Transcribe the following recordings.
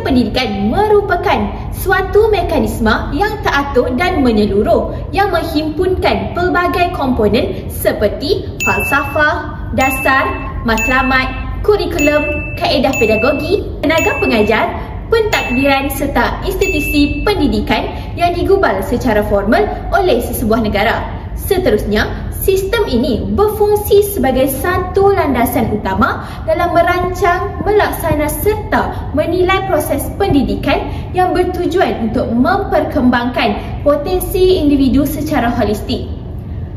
pendidikan merupakan suatu mekanisme yang teratur dan menyeluruh yang menghimpunkan pelbagai komponen seperti falsafah, dasar, matlamat, kurikulum, kaedah pedagogi, tenaga pengajar, pentadbiran serta institusi pendidikan yang digubal secara formal oleh sesebuah negara. Seterusnya, sistem ini berfungsi sebagai satu landasan utama dalam merancang, melaksana serta menilai proses pendidikan yang bertujuan untuk memperkembangkan potensi individu secara holistik.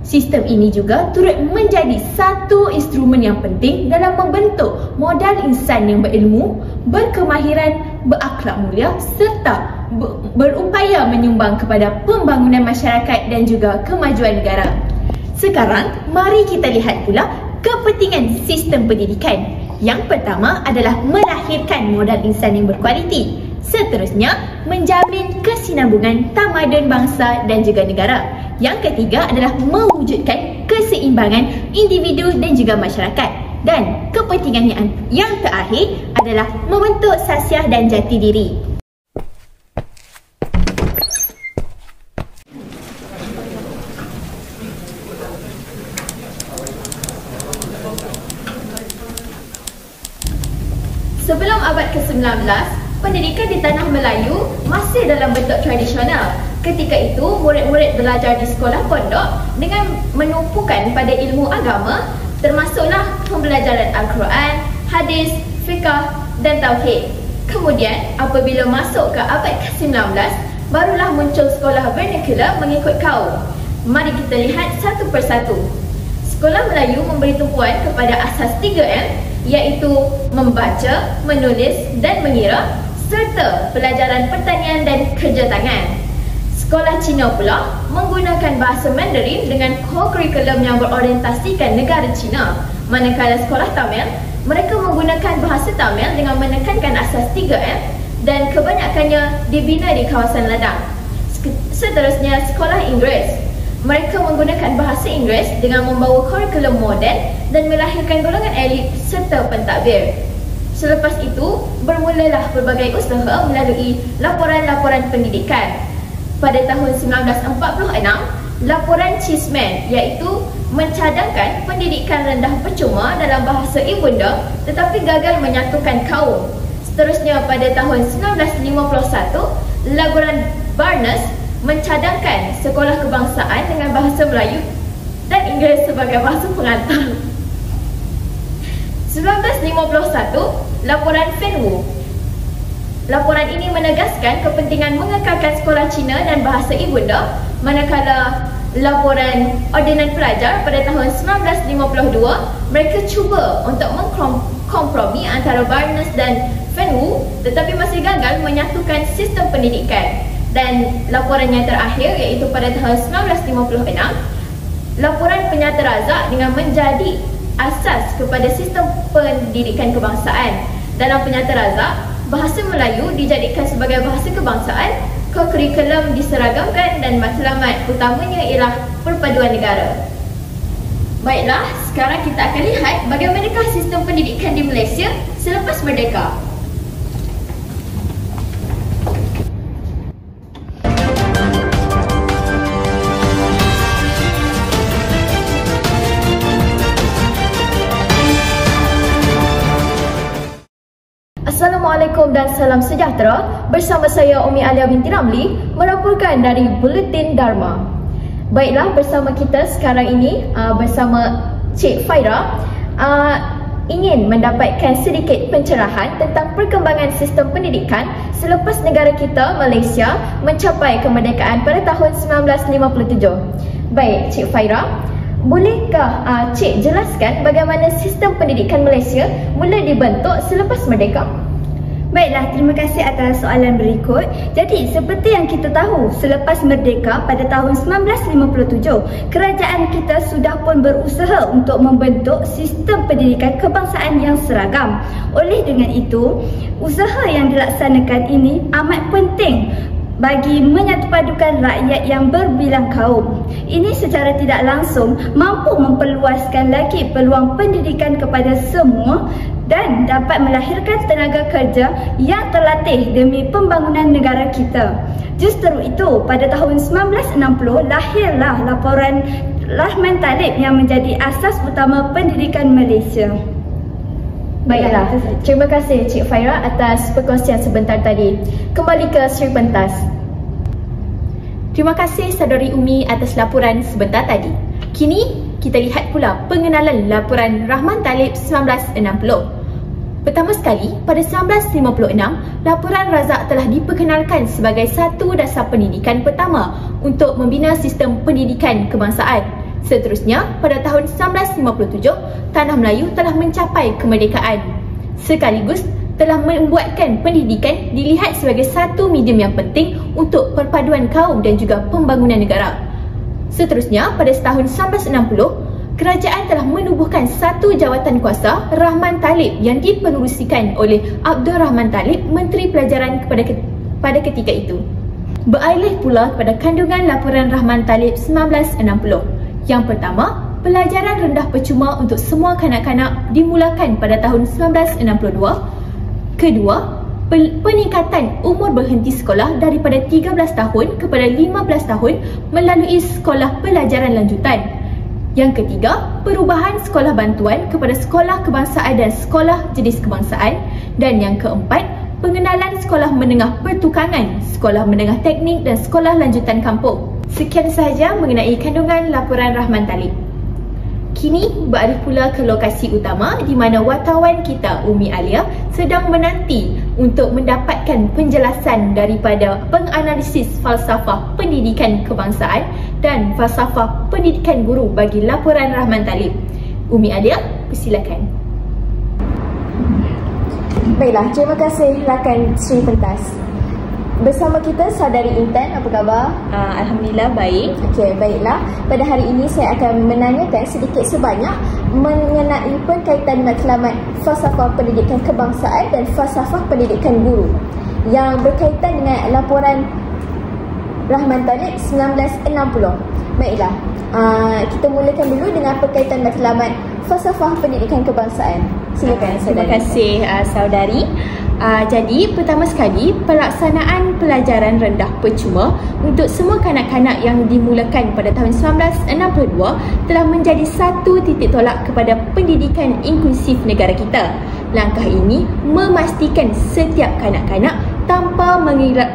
Sistem ini juga turut menjadi satu instrumen yang penting dalam membentuk modal insan yang berilmu, berkemahiran, berakhlak mulia serta berupaya menyumbang kepada pembangunan masyarakat dan juga kemajuan negara. Sekarang, mari kita lihat pula kepentingan sistem pendidikan. Yang pertama adalah melahirkan modal insan yang berkualiti. Seterusnya, menjamin kesinambungan tamadun bangsa dan juga negara. Yang ketiga adalah mewujudkan keseimbangan individu dan juga masyarakat. Dan kepentingan yang terakhir adalah membentuk sasiah dan jati diri. Sebelum abad ke-19, pendidikan di tanah Melayu masih dalam bentuk tradisional. Ketika itu, murid-murid belajar di sekolah pondok dengan menumpukan pada ilmu agama, termasuklah pembelajaran Al-Quran, hadis, fiqah dan tauhid. Kemudian, apabila masuk ke abad ke-19, barulah muncul sekolah vernacular mengikut kaum. Mari kita lihat satu persatu. Sekolah Melayu memberi tumpuan kepada asas 3M, iaitu membaca, menulis dan mengira serta pelajaran pertanian dan kerja tangan. Sekolah Cina pula menggunakan bahasa Mandarin dengan kurikulum yang berorientasikan negara Cina. Manakala sekolah Tamil, mereka menggunakan bahasa Tamil dengan menekankan asas 3M dan kebanyakannya dibina di kawasan ladang. Seterusnya, sekolah Inggeris. Mereka menggunakan bahasa Inggeris dengan membawa kurikulum moden dan melahirkan golongan elit serta pentadbir. Selepas itu, bermulalah pelbagai usaha melalui laporan-laporan pendidikan. Pada tahun 1946, laporan Cheeseman iaitu mencadangkan pendidikan rendah percuma dalam bahasa ibunda tetapi gagal menyatukan kaum. Seterusnya, pada tahun 1951, laporan Barnes mencadangkan sekolah kebangsaan dengan bahasa Melayu dan Inggeris sebagai bahasa pengantar. 1951, laporan Fenwu. Laporan ini menegaskan kepentingan mengekalkan sekolah Cina dan bahasa ibunda, manakala laporan Ordinan Pelajar pada tahun 1952, mereka cuba untuk mengkompromi antara Barnes dan Fenwu tetapi masih gagal menyatukan sistem pendidikan. Dan laporan yang terakhir iaitu pada tahun 1956, laporan Penyata Razak dengan menjadi asas kepada sistem pendidikan kebangsaan. Dalam Penyata Razak, bahasa Melayu dijadikan sebagai bahasa kebangsaan, kurikulum diseragamkan dan matlamat utamanya ialah perpaduan negara. Baiklah, sekarang kita akan lihat bagaimanakah sistem pendidikan di Malaysia selepas merdeka. Assalamualaikum dan salam sejahtera. Bersama saya Umi Alia binti Ramli melaporkan dari Buletin Dharma. Baiklah, bersama kita sekarang ini bersama Cik Faira ingin mendapatkan sedikit pencerahan tentang perkembangan sistem pendidikan selepas negara kita Malaysia mencapai kemerdekaan pada tahun 1957. Baik, Cik Faira, bolehkah Cik jelaskan bagaimana sistem pendidikan Malaysia mula dibentuk selepas merdeka? Baiklah, terima kasih atas soalan berikut. Jadi, seperti yang kita tahu, selepas merdeka pada tahun 1957, kerajaan kita sudah pun berusaha untuk membentuk sistem pendidikan kebangsaan yang seragam. Oleh dengan itu, usaha yang dilaksanakan ini amat penting bagi menyatupadukan rakyat yang berbilang kaum. Ini secara tidak langsung mampu memperluaskan lagi peluang pendidikan kepada semua dan dapat melahirkan tenaga kerja yang terlatih demi pembangunan negara kita. Justru itu, pada tahun 1960 lahirlah laporan Rahman Talib yang menjadi asas utama pendidikan Malaysia. Baiklah, terima kasih Cik Faira atas perkongsian sebentar tadi. Kembali ke Sri Pentas. Terima kasih Saudari Umi atas laporan sebentar tadi. Kini kita lihat pula pengenalan laporan Rahman Talib 1960. Pertama sekali, pada 1956, laporan Razak telah diperkenalkan sebagai satu dasar pendidikan pertama untuk membina sistem pendidikan kebangsaan. Seterusnya, pada tahun 1957, Tanah Melayu telah mencapai kemerdekaan. Sekaligus telah membuatkan pendidikan dilihat sebagai satu medium yang penting untuk perpaduan kaum dan juga pembangunan negara. Seterusnya, pada tahun 1960, kerajaan telah menubuhkan satu jawatan kuasa Rahman Talib yang dipenerusikan oleh Abdul Rahman Talib, Menteri Pelajaran pada ketika itu. Beralih pula kepada kandungan laporan Rahman Talib 1960. Yang pertama, pelajaran rendah percuma untuk semua kanak-kanak dimulakan pada tahun 1962. Kedua, peningkatan umur berhenti sekolah daripada 13 tahun kepada 15 tahun melalui sekolah pelajaran lanjutan. Yang ketiga, perubahan sekolah bantuan kepada sekolah kebangsaan dan sekolah jenis kebangsaan. Dan yang keempat, pengenalan sekolah menengah pertukangan, sekolah menengah teknik dan sekolah lanjutan kampung. Sekian sahaja mengenai kandungan laporan Rahman Talib. Kini beralih pula ke lokasi utama di mana wartawan kita Umi Alia sedang menanti untuk mendapatkan penjelasan daripada penganalisis falsafah pendidikan kebangsaan dan falsafah pendidikan guru bagi laporan Rahman Talib. Umi Alia, persilakan. Baiklah, terima kasih rakan Sri Pentas. Bersama kita saudari Intan, apa khabar? Alhamdulillah baik. Okey, baiklah. Pada hari ini saya akan menanyakan sedikit sebanyak mengenai berkaitan matlamat falsafah pendidikan kebangsaan dan falsafah pendidikan guru yang berkaitan dengan laporan Rahman Talib 1960. Baiklah, kita mulakan dulu dengan berkaitan matlamat falsafah pendidikan kebangsaan. Silakan. Terima kasih saudari. Jadi pertama sekali, pelaksanaan pelajaran rendah percuma untuk semua kanak-kanak yang dimulakan pada tahun 1962 telah menjadi satu titik tolak kepada pendidikan inklusif negara kita. Langkah ini memastikan setiap kanak-kanak tanpa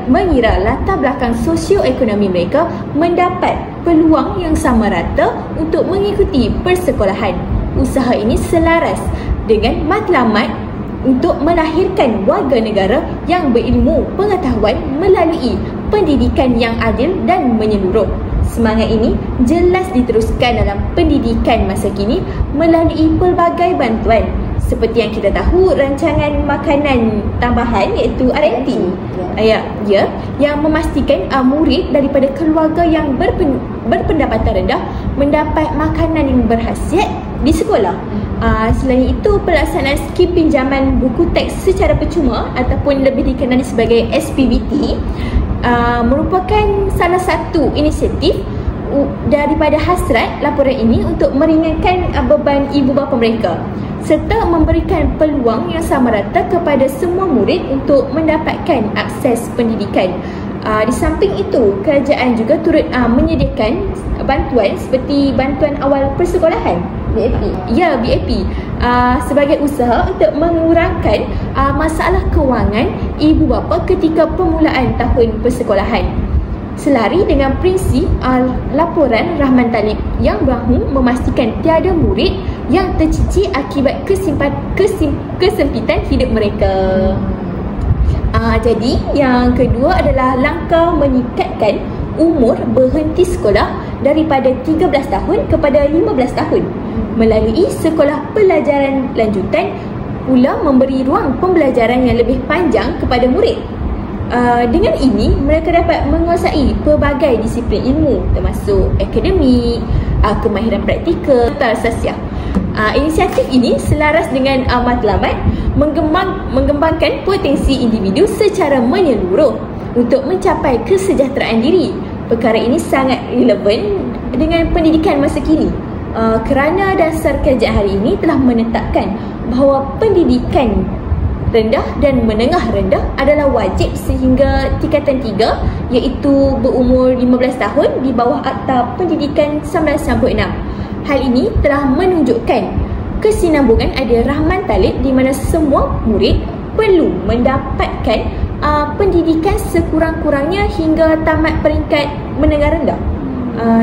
mengira latar belakang sosioekonomi mereka mendapat peluang yang sama rata untuk mengikuti persekolahan. Usaha ini selaras dengan matlamat untuk melahirkan warga negara yang berilmu pengetahuan melalui pendidikan yang adil dan menyeluruh. Semangat ini jelas diteruskan dalam pendidikan masa kini melalui pelbagai bantuan seperti yang kita tahu, rancangan makanan tambahan iaitu RMT yang memastikan murid daripada keluarga yang berpendapatan rendah mendapat makanan yang berkhasiat di sekolah. Selain itu, pelaksanaan skim pinjaman buku teks secara percuma ataupun lebih dikenali sebagai SPBT merupakan salah satu inisiatif daripada hasrat laporan ini untuk meringankan beban ibu bapa mereka serta memberikan peluang yang sama rata kepada semua murid untuk mendapatkan akses pendidikan. Di samping itu, kerajaan juga turut menyediakan bantuan seperti bantuan awal persekolahan BAP. Ya, BAP sebagai usaha untuk mengurangkan masalah kewangan ibu bapa ketika permulaan tahun persekolahan. Selari dengan prinsip laporan Rahman Talib yang mahu memastikan tiada murid yang tercicir akibat kesempitan hidup mereka. Jadi yang kedua adalah langkah meningkatkan umur berhenti sekolah daripada 13 tahun kepada 15 tahun melalui sekolah pelajaran lanjutan, pula memberi ruang pembelajaran yang lebih panjang kepada murid. Dengan ini, mereka dapat menguasai pelbagai disiplin ilmu termasuk akademik, kemahiran praktikal, asasiah. Inisiatif ini selaras dengan matlamat mengembangkan potensi individu secara menyeluruh untuk mencapai kesejahteraan diri. Perkara ini sangat relevan dengan pendidikan masa kini kerana dasar kerajaan hari ini telah menetapkan bahawa pendidikan rendah dan menengah rendah adalah wajib sehingga tingkatan 3, iaitu berumur 15 tahun di bawah Akta Pendidikan 1996. Hal ini telah menunjukkan kesinambungan ada rahman talib di mana semua murid perlu mendapatkan pendidikan sekurang-kurangnya hingga tamat peringkat menengah rendah.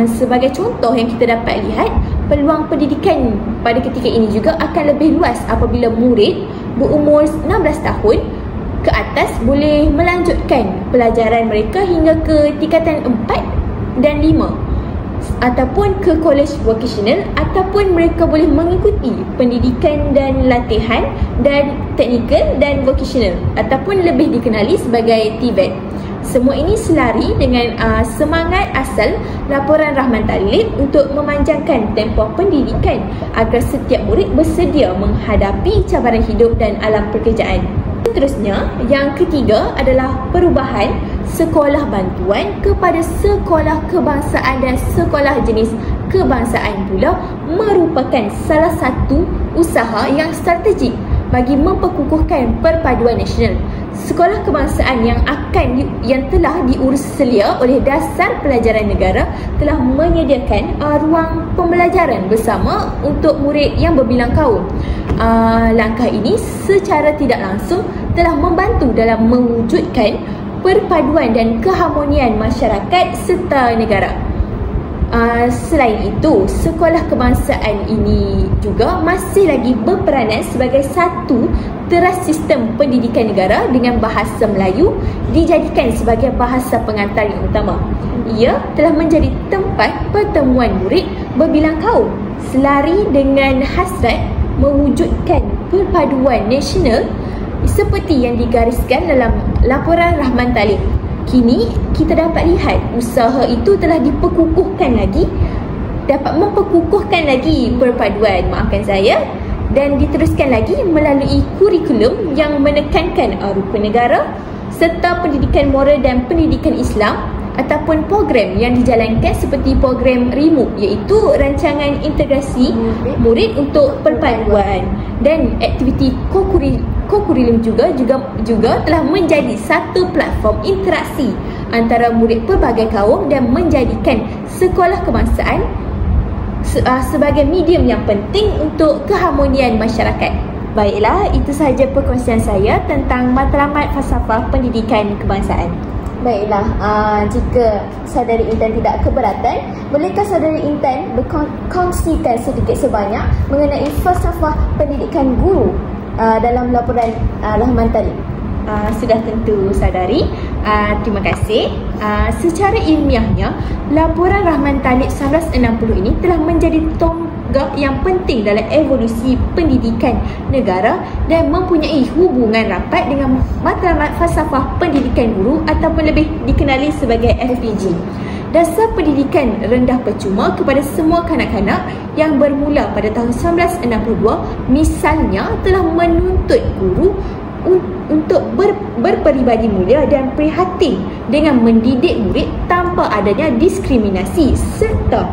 Sebagai contoh yang kita dapat lihat, peluang pendidikan pada ketika ini juga akan lebih luas apabila murid berumur 16 tahun ke atas boleh melanjutkan pelajaran mereka hingga ke tingkatan 4 dan 5 ataupun ke college vocational, ataupun mereka boleh mengikuti pendidikan dan latihan dan technical dan vocational ataupun lebih dikenali sebagai TVET. Semua ini selari dengan semangat asal laporan Rahman Talib untuk memanjangkan tempoh pendidikan agar setiap murid bersedia menghadapi cabaran hidup dan alam pekerjaan. Seterusnya, yang ketiga adalah perubahan sekolah bantuan kepada sekolah kebangsaan dan sekolah jenis kebangsaan pula merupakan salah satu usaha yang strategik bagi memperkukuhkan perpaduan nasional. Sekolah kebangsaan yang telah diurus selia oleh Dasar Pelajaran Negara telah menyediakan ruang pembelajaran bersama untuk murid yang berbilang kaum. Langkah ini secara tidak langsung telah membantu dalam mewujudkan perpaduan dan keharmonian masyarakat serta negara. Selain itu, sekolah kebangsaan ini juga masih lagi berperanan sebagai satu teras sistem pendidikan negara dengan bahasa Melayu dijadikan sebagai bahasa pengantar yang utama. Ia telah menjadi tempat pertemuan murid berbilang kaum selari dengan hasrat mewujudkan perpaduan nasional seperti yang digariskan dalam laporan Rahman Talib. Kini kita dapat lihat usaha itu telah dapat memperkukuhkan lagi perpaduan, dan diteruskan lagi melalui kurikulum yang menekankan rupa negara serta pendidikan moral dan pendidikan Islam, ataupun program yang dijalankan seperti program RIMUK, iaitu rancangan integrasi murid untuk perpaduan, dan aktiviti co-curriculum juga telah menjadi satu platform interaksi antara murid pelbagai kaum dan menjadikan sekolah kebangsaan sebagai medium yang penting untuk keharmonian masyarakat. Baiklah, itu sahaja perkongsian saya tentang matlamat falsafah pendidikan kebangsaan. Baiklah, jika saudari Intan tidak keberatan, bolehkah saudari Intan berkongsikan sedikit sebanyak mengenai falsafah pendidikan guru dalam laporan Rahman Talib? Sudah tentu saudari. Terima kasih. Secara ilmiahnya, laporan Rahman Talib 1960 ini telah menjadi tonggak yang penting dalam evolusi pendidikan negara dan mempunyai hubungan rapat dengan matlamat falsafah pendidikan guru ataupun lebih dikenali sebagai FPG. Dasar pendidikan rendah percuma kepada semua kanak-kanak yang bermula pada tahun 1962 misalnya telah menuntut guru untuk berperibadi mulia dan prihatin dengan mendidik murid tanpa adanya diskriminasi serta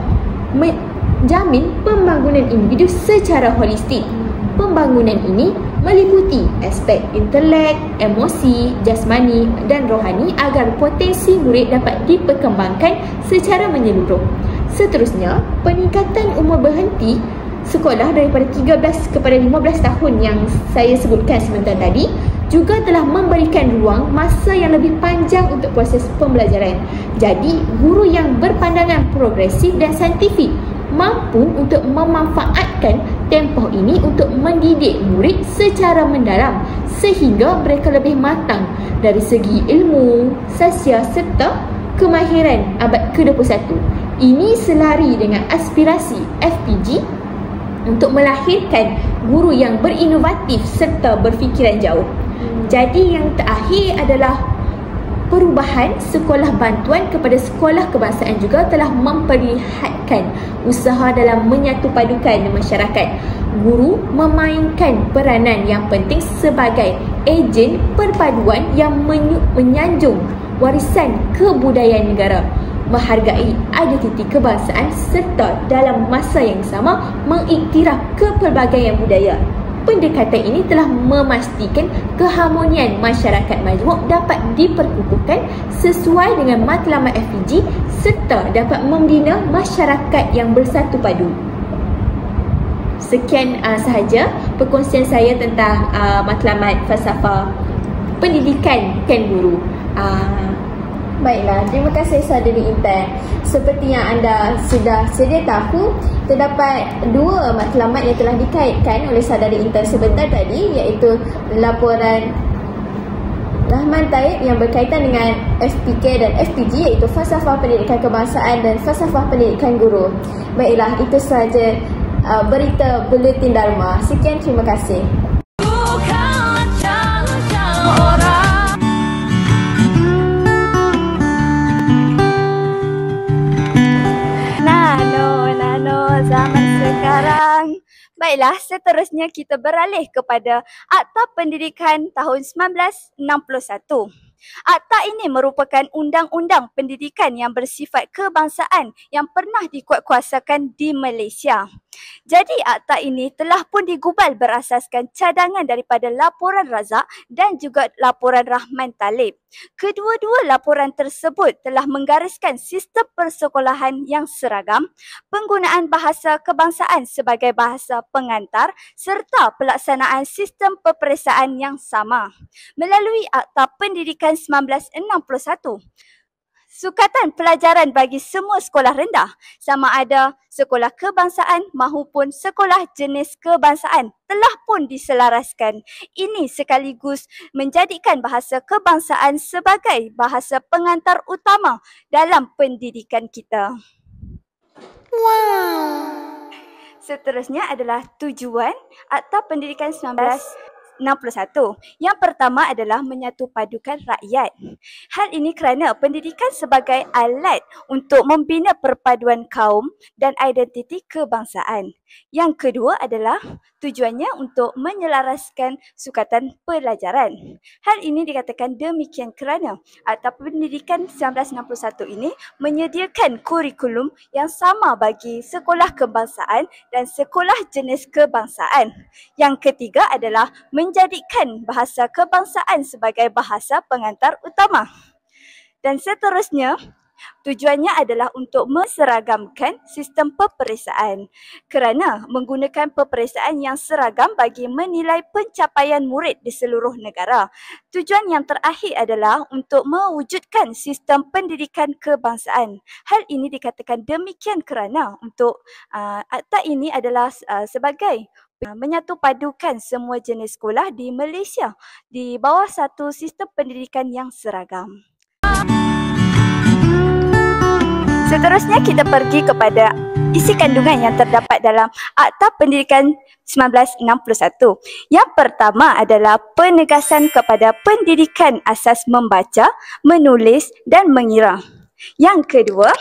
menjamin pembangunan individu secara holistik. Pembangunan ini meliputi aspek intelek, emosi, jasmani dan rohani agar potensi murid dapat diperkembangkan secara menyeluruh. Seterusnya, peningkatan umur berhenti sekolah daripada 13 kepada 15 tahun yang saya sebutkan sebentar tadi juga telah memberikan ruang masa yang lebih panjang untuk proses pembelajaran. Jadi, guru yang berpandangan progresif dan saintifik mampu untuk memanfaatkan tempoh ini untuk mendidik murid secara mendalam sehingga mereka lebih matang dari segi ilmu, sasial serta kemahiran abad ke-21. Ini selari dengan aspirasi FPG untuk melahirkan guru yang berinovatif serta berfikiran jauh. Jadi yang terakhir adalah perubahan sekolah bantuan kepada sekolah kebangsaan juga telah memperlihatkan usaha dalam menyatupadukan masyarakat. Guru memainkan peranan yang penting sebagai ejen perpaduan yang menyanjung warisan kebudayaan negara, menghargai identiti kebangsaan serta dalam masa yang sama mengiktiraf kepelbagaian budaya. pendekatan ini telah memastikan keharmonian masyarakat majmuk dapat diperkukuhkan sesuai dengan matlamat FPG serta dapat membina masyarakat yang bersatu padu. Sekian sahaja perkongsian saya tentang matlamat falsafah pendidikan guru. Baiklah, terima kasih saudari Intan. Seperti yang anda sudah sedia tahu, terdapat dua matlamat yang telah dikaitkan oleh saudari Intan sebentar tadi, iaitu laporan Rahman Taib yang berkaitan dengan FPK dan FPG, iaitu Falsafah Pendidikan Kebangsaan dan Falsafah Pendidikan Guru. Baiklah, itu sahaja berita Buletin Dharma. Sekian, terima kasih. Zaman sekarang. Baiklah, seterusnya kita beralih kepada Akta Pendidikan tahun 1961. Akta ini merupakan undang-undang pendidikan yang bersifat kebangsaan yang pernah dikuatkuasakan di Malaysia. Jadi akta ini telah pun digubal berasaskan cadangan daripada laporan Razak dan juga laporan Rahman Talib. Kedua-dua laporan tersebut telah menggariskan sistem persekolahan yang seragam, penggunaan bahasa kebangsaan sebagai bahasa pengantar serta pelaksanaan sistem peperiksaan yang sama. Melalui Akta Pendidikan 1961, sukatan pelajaran bagi semua sekolah rendah, sama ada sekolah kebangsaan maupun sekolah jenis kebangsaan, telah pun diselaraskan. Ini sekaligus menjadikan bahasa kebangsaan sebagai bahasa pengantar utama dalam pendidikan kita. Seterusnya adalah tujuan Akta Pendidikan 1961. Yang pertama adalah menyatu padukan rakyat. Hal ini kerana pendidikan sebagai alat untuk membina perpaduan kaum dan identiti kebangsaan. Yang kedua adalah tujuannya untuk menyelaraskan sukatan pelajaran. Hal ini dikatakan demikian kerana Akta Pendidikan 1961 ini menyediakan kurikulum yang sama bagi sekolah kebangsaan dan sekolah jenis kebangsaan. Yang ketiga adalah menjadikan bahasa kebangsaan sebagai bahasa pengantar utama. Dan seterusnya, tujuannya adalah untuk menseragamkan sistem peperiksaan kerana menggunakan peperiksaan yang seragam bagi menilai pencapaian murid di seluruh negara. Tujuan yang terakhir adalah untuk mewujudkan sistem pendidikan kebangsaan. Hal ini dikatakan demikian kerana untuk akta ini adalah sebagai menyatu padukan semua jenis sekolah di Malaysia di bawah satu sistem pendidikan yang seragam. Seterusnya kita pergi kepada isi kandungan yang terdapat dalam Akta Pendidikan 1961. Yang pertama adalah penegasan kepada pendidikan asas membaca, menulis dan mengira. Yang kedua,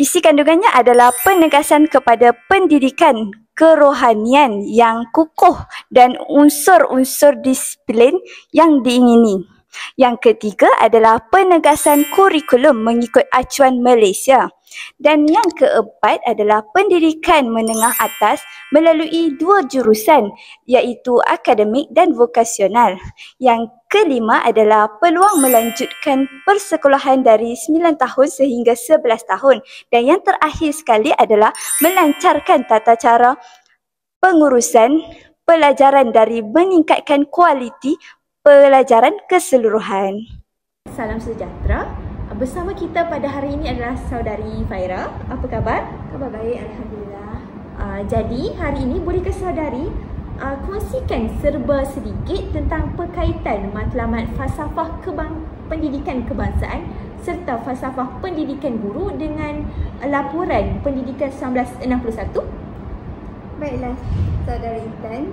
isi kandungannya adalah penegasan kepada pendidikan kerohanian yang kukuh dan unsur-unsur disiplin yang diingini. Yang ketiga adalah penegasan kurikulum mengikut acuan Malaysia. Dan yang keempat adalah pendidikan menengah atas melalui dua jurusan, iaitu akademik dan vokasional. Yang kelima adalah peluang melanjutkan persekolahan dari 9 tahun sehingga 11 tahun. Dan yang terakhir sekali adalah melancarkan tata cara pengurusan pelajaran dari meningkatkan kualiti pelajaran keseluruhan. Salam sejahtera. Bersama kita pada hari ini adalah saudari Faira. Apa khabar? Khabar baik, Alhamdulillah. Jadi hari ini bolehkah saudari kongsikan serba sedikit tentang perkaitan matlamat falsafah pendidikan kebangsaan serta falsafah pendidikan guru dengan laporan pendidikan 1961? Baiklah, saudari Intan.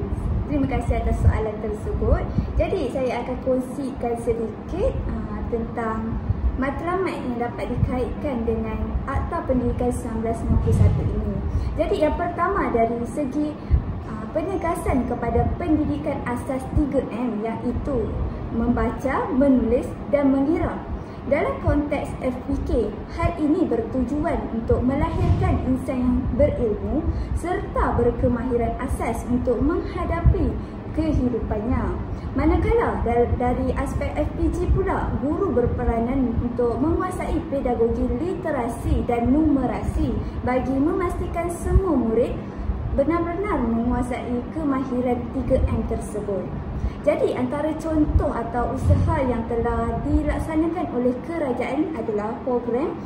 Terima kasih atas soalan tersebut. Jadi saya akan kongsikan sedikit tentang matlamat yang dapat dikaitkan dengan Akta Pendidikan 1961 ini. Jadi yang pertama dari segi penegasan kepada pendidikan asas 3M, iaitu membaca, menulis dan mengira. Dalam konteks FPK, hal ini bertujuan untuk melahirkan insan yang berilmu serta berkemahiran asas untuk menghadapi kehidupannya. Manakala dari aspek FPG pula, guru berperanan untuk menguasai pedagogi literasi dan numerasi bagi memastikan semua murid benar-benar menguasai kemahiran 3M tersebut. Jadi antara contoh atau usaha yang telah dilaksanakan oleh kerajaan adalah program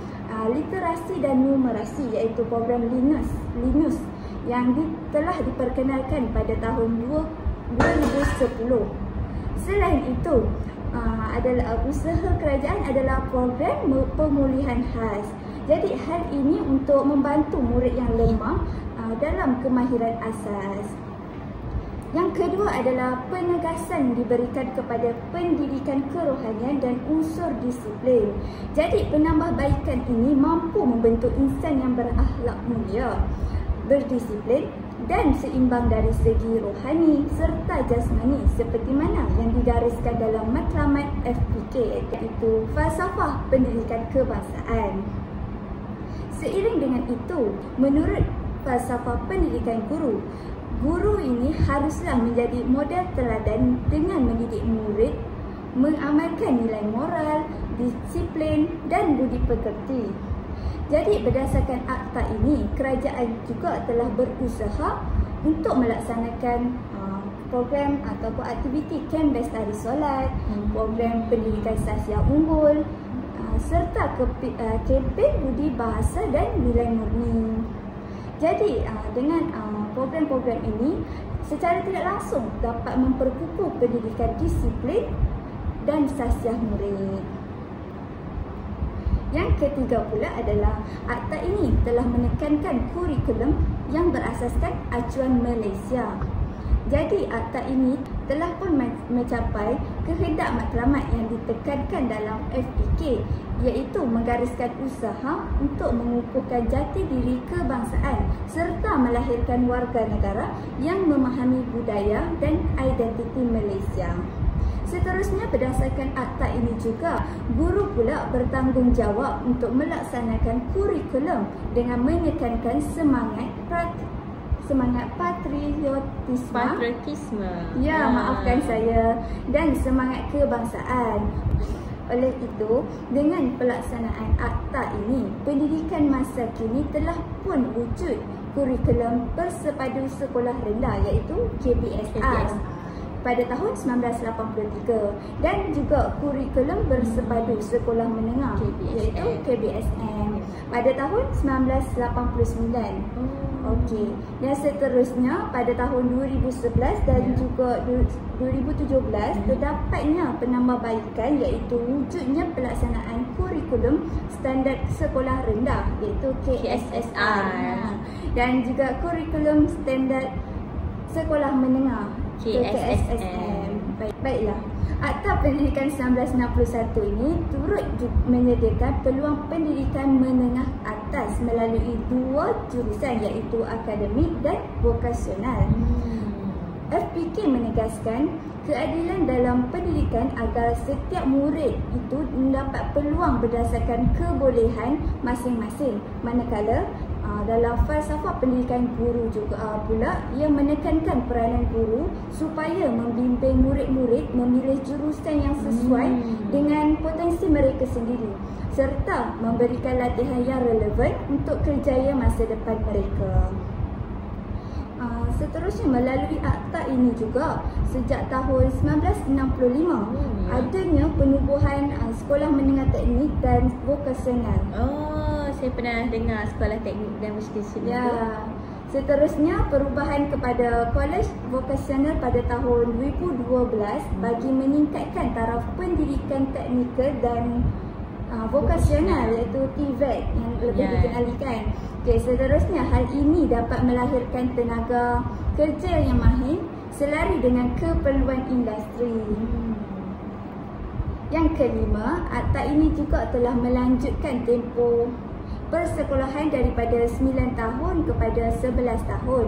literasi dan numerasi, iaitu program Linus yang telah diperkenalkan pada tahun 2010. Selain itu, adalah usaha kerajaan adalah program pemulihan khas. Jadi hal ini untuk membantu murid yang lemah dalam kemahiran asas. Yang kedua adalah penegasan diberikan kepada pendidikan kerohanian dan unsur disiplin. Jadi penambahbaikan ini mampu membentuk insan yang berakhlak mulia, berdisiplin dan seimbang dari segi rohani serta jasmani seperti mana yang digariskan dalam matlamat FPK, iaitu falsafah pendidikan kebangsaan. Seiring dengan itu, menurut falsafah pendidikan guru ini haruslah menjadi model teladan dengan mendidik murid, mengamalkan nilai moral, disiplin dan budi pekerti. Jadi berdasarkan akta ini, kerajaan juga telah berusaha untuk melaksanakan program ataupun aktiviti kem bestari solat, program pendidikan sasiah unggul, serta kempen budi bahasa dan nilai murni. Jadi dengan program-program ini secara tidak langsung dapat memperkukuh pendidikan disiplin dan sasiah murid. Yang ketiga pula adalah akta ini telah menekankan kurikulum yang berasaskan acuan Malaysia. Jadi akta ini telah pun mencapai kehendak matlamat yang ditekankan dalam FPK, iaitu menggariskan usaha untuk mengukuhkan jati diri kebangsaan serta melahirkan warga negara yang memahami budaya dan identiti Malaysia. Seterusnya, berdasarkan akta ini juga, guru pula bertanggungjawab untuk melaksanakan kurikulum dengan menekankan semangat patriotisme. Ya, maafkan saya. Dan semangat kebangsaan. Oleh itu, dengan pelaksanaan akta ini, pendidikan masa kini telah pun wujud kurikulum bersepadu sekolah rendah, iaitu KBSR. Pada tahun 1983 dan juga kurikulum bersepadu sekolah menengah, iaitu KBSM pada tahun 1989. Okey, dan seterusnya pada tahun 2011 dan juga 2017 terdapatnya penambahbaikan, iaitu wujudnya pelaksanaan kurikulum standard sekolah rendah, iaitu KSSR, dan juga kurikulum standard sekolah menengah, KSSM. Baiklah, Akta Pendidikan 1961 ini turut menyediakan peluang pendidikan menengah atas melalui dua jurusan, iaitu akademik dan vokasional. FPK menegaskan keadilan dalam pendidikan agar setiap murid itu mendapat peluang berdasarkan kebolehan masing-masing. Manakala dalam falsafah pendidikan guru juga pula yang menekankan peranan guru supaya membimbing murid-murid memilih jurusan yang sesuai dengan potensi mereka sendiri serta memberikan latihan yang relevan untuk kerjaya masa depan mereka. Seterusnya, melalui akta ini juga sejak tahun 1965 adanya penubuhan sekolah menengah teknik dan vokasional. Saya pernah dengar sekolah teknik dan vokasional. Ya. Seterusnya, perubahan kepada kolej vokasional pada tahun 2012 bagi meningkatkan taraf pendidikan teknikal dan vokasional, iaitu TVET yang lebih dikenalikan. Okey, seterusnya, hal ini dapat melahirkan tenaga kerja yang mahir selari dengan keperluan industri. Yang kelima, akta ini juga telah melanjutkan tempoh persekolahan daripada 9 tahun kepada 11 tahun.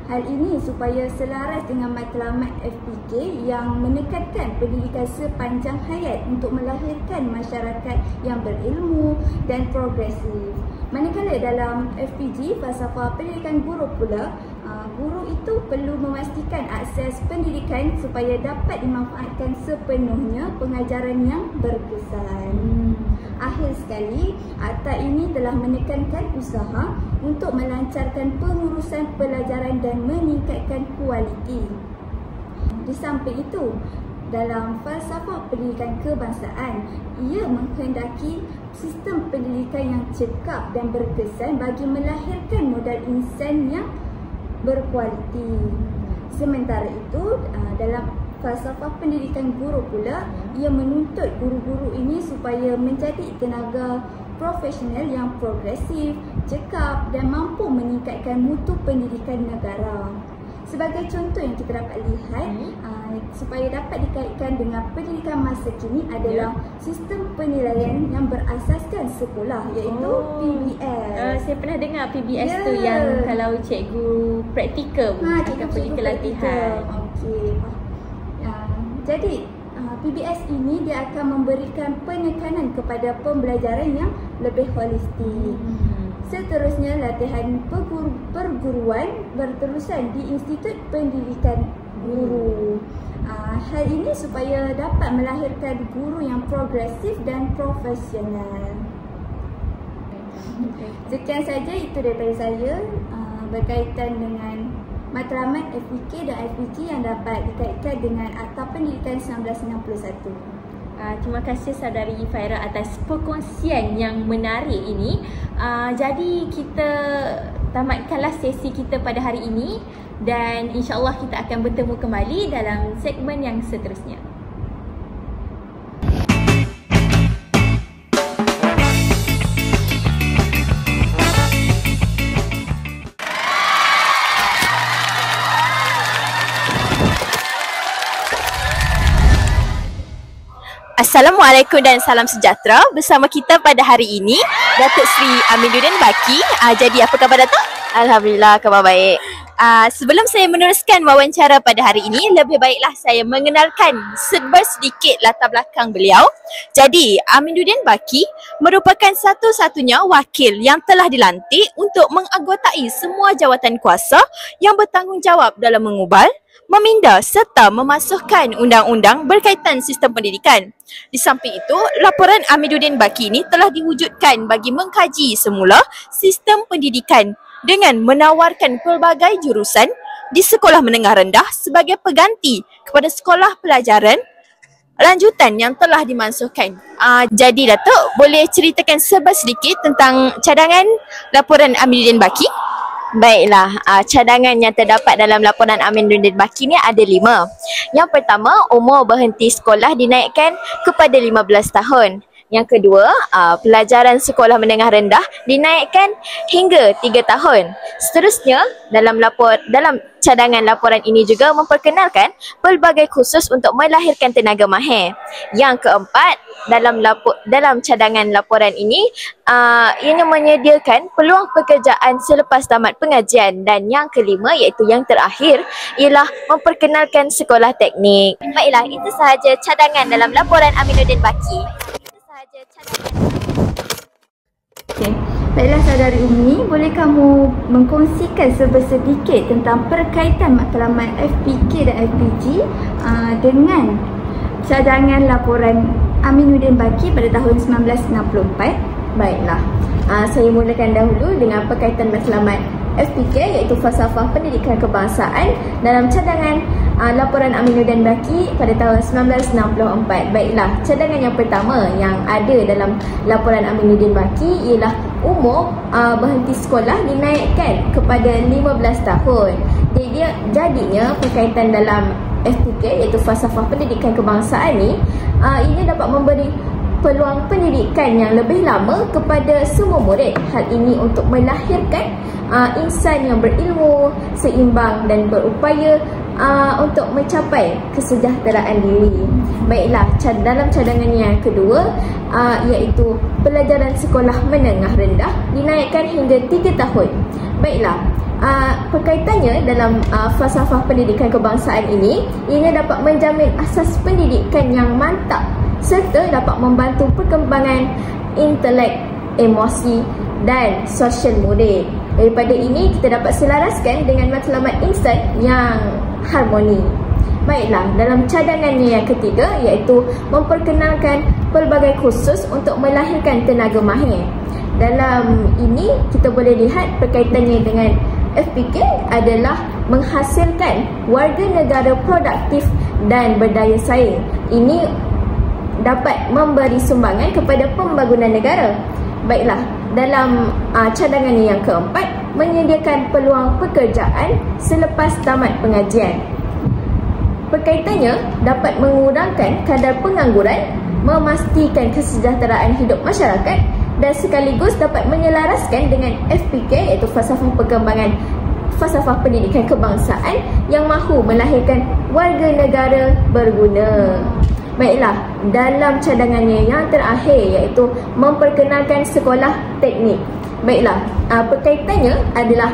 Hal ini supaya selaras dengan matlamat FPK yang menekankan pendidikan sepanjang hayat untuk melahirkan masyarakat yang berilmu dan progresif. Manakala dalam FPG, falsafah pendidikan guru pula, guru itu perlu memastikan akses pendidikan supaya dapat dimanfaatkan sepenuhnya pengajaran yang berkesan. Akhir sekali, akta ini telah menekankan usaha untuk melancarkan pengurusan pelajaran dan meningkatkan kualiti. Di samping itu, dalam falsafah pendidikan kebangsaan, ia menghendaki sistem pendidikan yang cekap dan berkesan bagi melahirkan modal insan yang berkualiti. Sementara itu, dalam falsafah pendidikan guru pula, ia menuntut guru-guru ini supaya menjadi tenaga profesional yang progresif, cekap dan mampu meningkatkan mutu pendidikan negara. Sebagai contoh yang kita dapat lihat, supaya dapat dikaitkan dengan pendidikan masa kini adalah sistem penilaian yang berasaskan sekolah, iaitu PBS. Saya pernah dengar PBS tu yang kalau cikgu praktikal akan pergi ke latihan. Okey. Jadi PBS ini dia akan memberikan penekanan kepada pembelajaran yang lebih holistik. Seterusnya, latihan perguruan berterusan di Institut Pendidikan Guru. Hal ini supaya dapat melahirkan guru yang progresif dan profesional. Sekian saja itu daripada saya berkaitan dengan matlamat FPK dan FPG yang dapat dikaitkan dengan Akta Pendidikan 1961. Terima kasih Saudari Faira atas perkongsian yang menarik ini. Jadi kita tamatkanlah sesi kita pada hari ini dan insya-Allah kita akan bertemu kembali dalam segmen yang seterusnya. Assalamualaikum dan salam sejahtera. Bersama kita pada hari ini Datuk Seri Aminuddin Baki. Jadi apa khabar Datuk? Alhamdulillah, khabar baik. Sebelum saya meneruskan wawancara pada hari ini, lebih baiklah saya mengenalkan sedikit latar belakang beliau. Jadi, Aminuddin Baki merupakan satu-satunya wakil yang telah dilantik untuk menganggotai semua jawatan kuasa yang bertanggungjawab dalam mengubal, meminda serta memasukkan undang-undang berkaitan sistem pendidikan. Di samping itu, laporan Aminuddin Baki ini telah diwujudkan bagi mengkaji semula sistem pendidikan dengan menawarkan pelbagai jurusan di sekolah menengah rendah sebagai pengganti kepada sekolah pelajaran lanjutan yang telah dimansuhkan. Jadi Datuk, boleh ceritakan sedikit tentang cadangan laporan Aminuddin Baki? Baiklah, cadangan yang terdapat dalam laporan Aminuddin Baki ni ada 5. Yang pertama, umur berhenti sekolah dinaikkan kepada 15 tahun. Yang kedua, pelajaran sekolah menengah rendah dinaikkan hingga 3 tahun. Seterusnya, dalam cadangan laporan ini juga memperkenalkan pelbagai kursus untuk melahirkan tenaga mahir. Yang keempat, dalam cadangan laporan ini, ianya menyediakan peluang pekerjaan selepas tamat pengajian. Dan yang kelima, iaitu yang terakhir, ialah memperkenalkan sekolah teknik. Baiklah, itu sahaja cadangan dalam laporan Aminuddin Baki. Okay. Baiklah Saudari Umi, boleh kamu mengkongsikan sedikit tentang perkaitan matlamat FPK dan FPG dengan cadangan laporan Aminuddin Baki pada tahun 1964? Baiklah, saya mulakan dahulu dengan perkaitan matlamat FPK iaitu Falsafah Pendidikan Kebangsaan dalam cadangan laporan Aminuddin Baki pada tahun 1964. Baiklah, cadangan yang pertama yang ada dalam laporan Aminuddin Baki ialah umur berhenti sekolah dinaikkan kepada 15 tahun. Jadinya perkaitan dalam FPK iaitu Falsafah Pendidikan Kebangsaan ini dapat memberi peluang pendidikan yang lebih lama kepada semua murid. Hal ini untuk melahirkan insan yang berilmu, seimbang dan berupaya untuk mencapai kesejahteraan diri. Baiklah, dalam cadangan yang kedua iaitu pelajaran sekolah menengah rendah dinaikkan hingga 3 tahun. Baiklah, perkaitannya dalam falsafah pendidikan kebangsaan ini, ianya dapat menjamin asas pendidikan yang mantap serta dapat membantu perkembangan intelek, emosi dan sosial moral. Daripada ini, kita dapat selaraskan dengan matlamat insan yang harmoni. Baiklah, dalam cadangannya yang ketiga iaitu memperkenalkan pelbagai kursus untuk melahirkan tenaga mahir. Dalam ini kita boleh lihat perkaitannya dengan FPK adalah menghasilkan warga negara produktif dan berdaya saing. Ini dapat memberi sumbangan kepada pembangunan negara. Baiklah, dalam cadangannya yang keempat, menyediakan peluang pekerjaan selepas tamat pengajian. Perkaitannya dapat mengurangkan kadar pengangguran, memastikan kesejahteraan hidup masyarakat dan sekaligus dapat menyelaraskan dengan FPK iaitu falsafah perkembangan falsafah pendidikan kebangsaan yang mahu melahirkan warga negara berguna. Baiklah, dalam cadangannya yang terakhir iaitu memperkenalkan sekolah teknik. Baiklah, perkaitannya adalah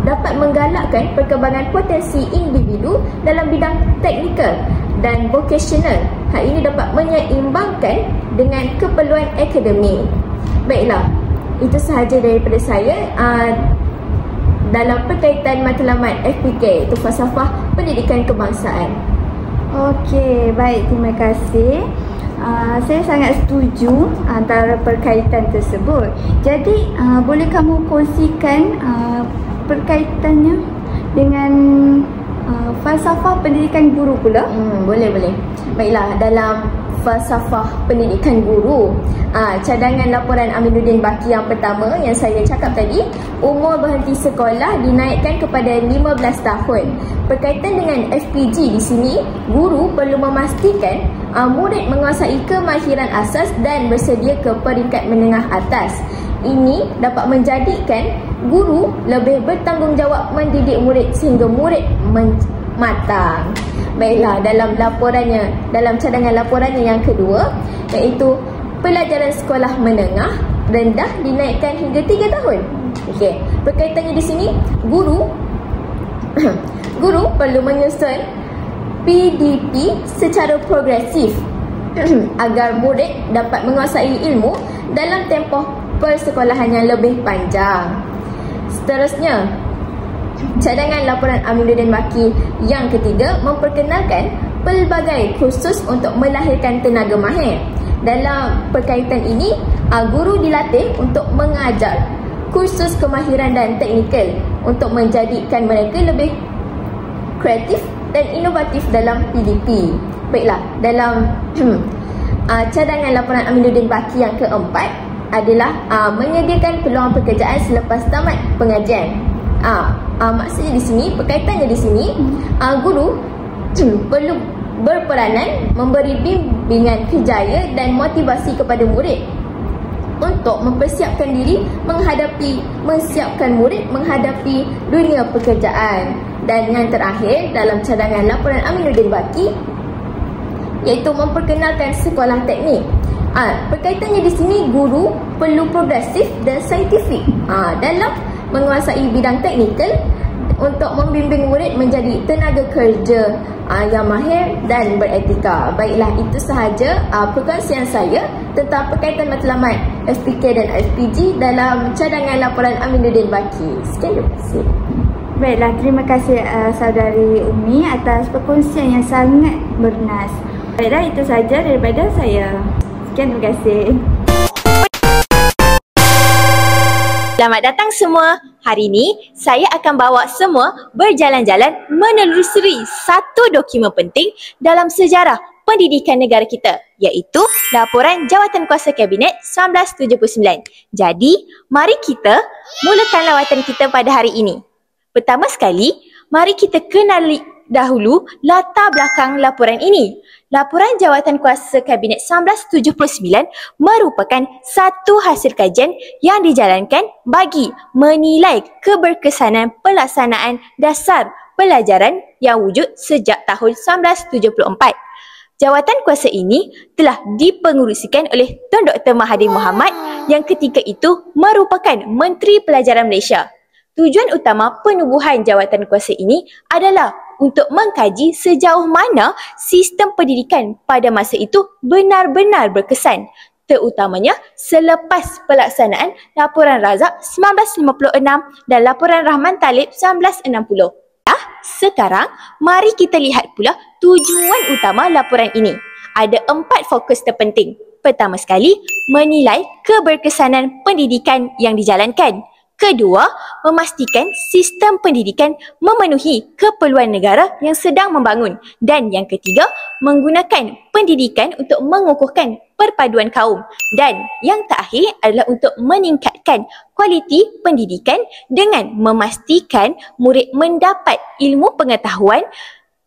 dapat menggalakkan perkembangan potensi individu dalam bidang teknikal dan vocational. Hal ini dapat menyeimbangkan dengan keperluan akademik. Baiklah, itu sahaja daripada saya dalam perkaitan matlamat FPK, itu falsafah pendidikan kebangsaan. Okey, baik, terima kasih. Saya sangat setuju antara perkaitan tersebut. Jadi, boleh kamu kongsikan perkaitannya dengan falsafah pendidikan guru pula? Boleh. Baiklah, dalam falsafah pendidikan guru, cadangan laporan Aminuddin Baki yang pertama yang saya cakap tadi, umur berhenti sekolah dinaikkan kepada 15 tahun. Berkaitan dengan FPG di sini, guru perlu memastikan murid menguasai kemahiran asas dan bersedia ke peringkat menengah atas. Ini dapat menjadikan guru lebih bertanggungjawab mendidik murid sehingga murid matang. Baiklah, dalam cadangan laporannya yang kedua iaitu pelajaran sekolah menengah rendah dinaikkan hingga 3 tahun. Okey, berkaitannya di sini guru perlu menyusun PDP secara progresif agar murid dapat menguasai ilmu dalam tempoh persekolahan yang lebih panjang. Seterusnya, cadangan laporan Aminuddin Baki yang ketiga memperkenalkan pelbagai kursus untuk melahirkan tenaga mahir. Dalam perkaitan ini, guru dilatih untuk mengajar kursus kemahiran dan teknikal untuk menjadikan mereka lebih kreatif dan inovatif dalam PDP. Baiklah, dalam cadangan laporan Aminuddin Baki yang keempat adalah menyediakan peluang pekerjaan selepas tamat pengajian. Maksudnya di sini, perkaitannya di sini, guru perlu berperanan memberi bimbingan kerjaya dan motivasi kepada murid untuk mempersiapkan diri mensiapkan murid menghadapi dunia pekerjaan. Dan yang terakhir dalam cadangan laporan Aminuddin Baki iaitu memperkenalkan sekolah teknik. Perkaitannya di sini, guru perlu progresif dan saintifik dalam menguasai bidang teknikal untuk membimbing murid menjadi tenaga kerja yang mahir dan beretika. Baiklah, itu sahaja perkongsian saya tentang perkaitan matlamat FPK dan FPG dalam cadangan laporan Aminuddin Baki. Sekian, terima kasih. Baiklah, terima kasih saudari Umi atas perkongsian yang sangat bernas. Baiklah, itu sahaja daripada saya. Sekian, terima kasih. Selamat datang semua. Hari ini saya akan bawa semua berjalan-jalan menelusuri satu dokumen penting dalam sejarah pendidikan negara kita, iaitu Laporan Jawatankuasa Kabinet 1979. Jadi, mari kita mulakan lawatan kita pada hari ini. Pertama sekali, mari kita kenali dahulu latar belakang laporan ini. Laporan Jawatankuasa Kabinet 1979 merupakan satu hasil kajian yang dijalankan bagi menilai keberkesanan pelaksanaan dasar pelajaran yang wujud sejak tahun 1974. Jawatan kuasa ini telah dipengerusikan oleh Tun Dr. Mahathir Mohamad yang ketika itu merupakan Menteri Pelajaran Malaysia. Tujuan utama penubuhan jawatan kuasa ini adalah untuk mengkaji sejauh mana sistem pendidikan pada masa itu benar-benar berkesan, terutamanya selepas pelaksanaan Laporan Razak 1956 dan Laporan Rahman Talib 1960. Sekarang, mari kita lihat pula tujuan utama laporan ini. Ada 4 fokus terpenting. Pertama sekali, menilai keberkesanan pendidikan yang dijalankan. Kedua, memastikan sistem pendidikan memenuhi keperluan negara yang sedang membangun. Dan yang ketiga, menggunakan pendidikan untuk mengukuhkan perpaduan kaum. Dan yang terakhir adalah untuk meningkatkan kualiti pendidikan dengan memastikan murid mendapat ilmu pengetahuan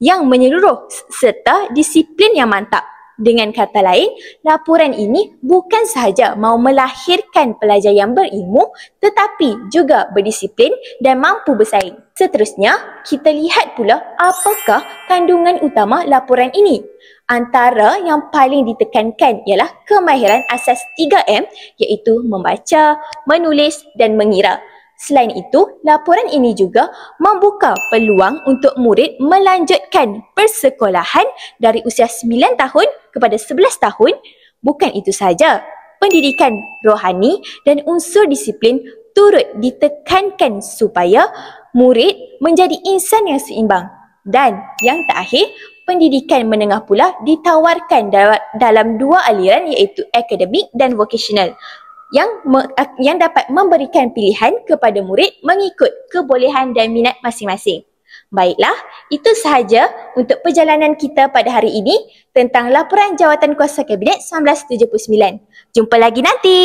yang menyeluruh serta disiplin yang mantap. Dengan kata lain, laporan ini bukan sahaja mahu melahirkan pelajar yang berilmu tetapi juga berdisiplin dan mampu bersaing. Seterusnya, kita lihat pula apakah kandungan utama laporan ini. Antara yang paling ditekankan ialah kemahiran asas 3M iaitu membaca, menulis dan mengira. Selain itu, laporan ini juga membuka peluang untuk murid melanjutkan persekolahan dari usia 9 tahun kepada 11 tahun. Bukan itu sahaja, pendidikan rohani dan unsur disiplin turut ditekankan supaya murid menjadi insan yang seimbang. Dan yang terakhir, pendidikan menengah pula ditawarkan dalam 2 aliran iaitu akademik dan vocational, yang dapat memberikan pilihan kepada murid mengikut kebolehan dan minat masing-masing. Baiklah, itu sahaja untuk perjalanan kita pada hari ini tentang laporan Jawatan Kuasa Kabinet 1979. Jumpa lagi nanti.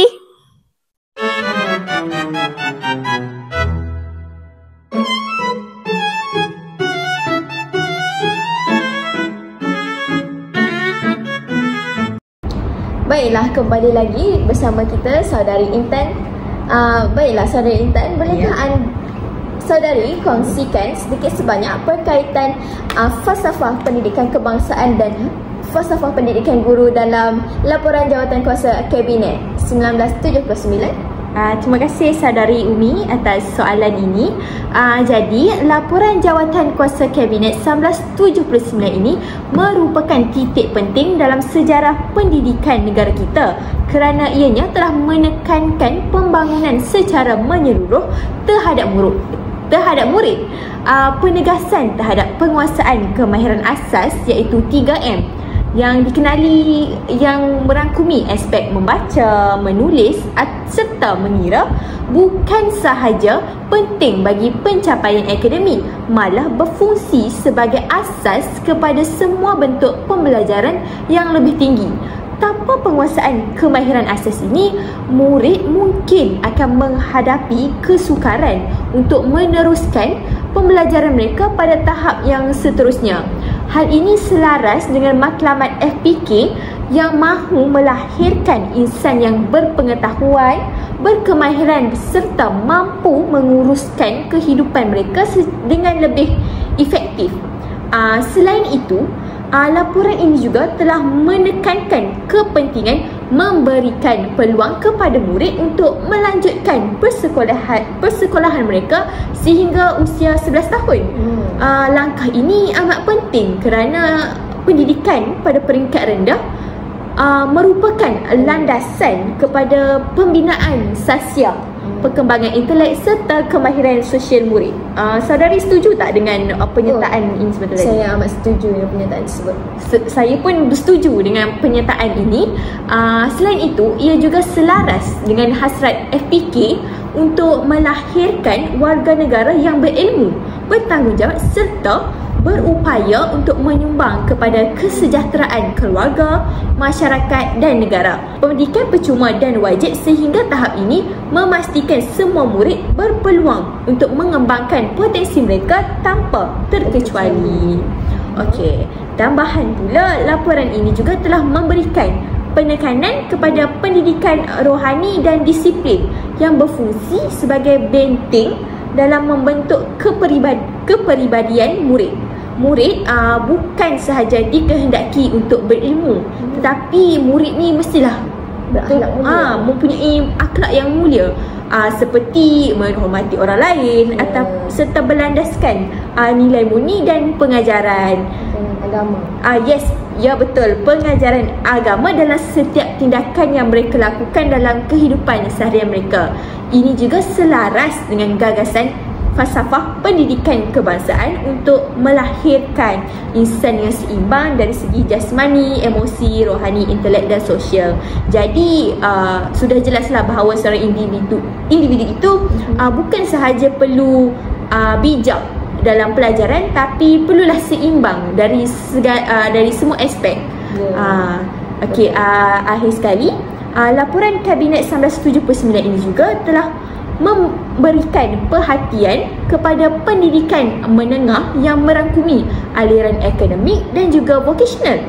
Baiklah, kembali lagi bersama kita Saudari Intan. Baiklah Saudari Intan, bolehkah Saudari kongsikan sedikit sebanyak berkaitan falsafah pendidikan kebangsaan dan falsafah pendidikan guru dalam laporan Jawatan Kuasa Kabinet 1979? Terima kasih Saudari Umi atas soalan ini. Jadi, laporan Jawatan Kuasa Kabinet 1979 ini merupakan titik penting dalam sejarah pendidikan negara kita kerana ianya telah menekankan pembangunan secara menyeluruh terhadap murid, penegasan terhadap penguasaan kemahiran asas iaitu 3M yang dikenali yang merangkumi aspek membaca, menulis serta mengira bukan sahaja penting bagi pencapaian akademik, malah berfungsi sebagai asas kepada semua bentuk pembelajaran yang lebih tinggi. Tanpa penguasaan kemahiran asas ini, murid mungkin akan menghadapi kesukaran untuk meneruskan pembelajaran mereka pada tahap yang seterusnya. Hal ini selaras dengan matlamat FPK yang mahu melahirkan insan yang berpengetahuan, berkemahiran serta mampu menguruskan kehidupan mereka dengan lebih efektif. Selain itu, laporan ini juga telah menekankan kepentingan memberikan peluang kepada murid untuk melanjutkan persekolahan mereka sehingga usia 11 tahun. Langkah ini amat penting kerana pendidikan pada peringkat rendah merupakan landasan kepada pembinaan sasial, perkembangan intelek serta kemahiran sosial murid. Saudari setuju tak dengan pernyataan ini sebenarnya? Saya amat setuju dengan pernyataan tersebut. Saya pun bersetuju dengan pernyataan ini. Selain itu, ia juga selaras dengan hasrat FPK untuk melahirkan warga negara yang berilmu, bertanggungjawab serta berupaya untuk menyumbang kepada kesejahteraan keluarga, masyarakat dan negara. Pendidikan percuma dan wajib sehingga tahap ini memastikan semua murid berpeluang untuk mengembangkan potensi mereka tanpa terkecuali. Okey, tambahan pula laporan ini juga telah memberikan penekanan kepada pendidikan rohani dan disiplin yang berfungsi sebagai benteng dalam membentuk kepribadian murid. murid bukan sahaja dikehendaki untuk berilmu, tetapi murid ni mestilah mempunyai akhlak yang mulia, seperti menghormati orang lain atau serta berlandaskan nilai murni dan pengajaran agama. Yes, ya betul, pengajaran agama dalam setiap tindakan yang mereka lakukan dalam kehidupan seharian mereka. Ini juga selaras dengan gagasan falsafah pendidikan kebangsaan untuk melahirkan insan yang seimbang dari segi jasmani, emosi, rohani, intelek dan sosial. Jadi sudah jelaslah bahawa seorang individu itu bukan sahaja perlu bijak dalam pelajaran, tapi perlulah seimbang dari semua aspek. Akhir sekali, laporan Kabinet 1979 ini juga telah memberikan perhatian kepada pendidikan menengah yang merangkumi aliran akademik dan juga vocational.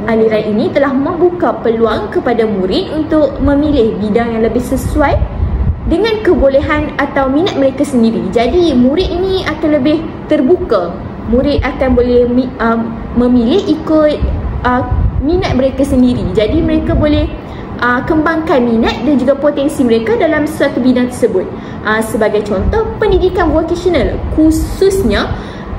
Aliran ini telah membuka peluang kepada murid untuk memilih bidang yang lebih sesuai dengan kebolehan atau minat mereka sendiri. Jadi murid ini akan lebih terbuka. Murid akan boleh memilih ikut minat mereka sendiri. Jadi mereka boleh kembangkan minat dan juga potensi mereka dalam suatu bidang tersebut. Sebagai contoh, pendidikan vocational khususnya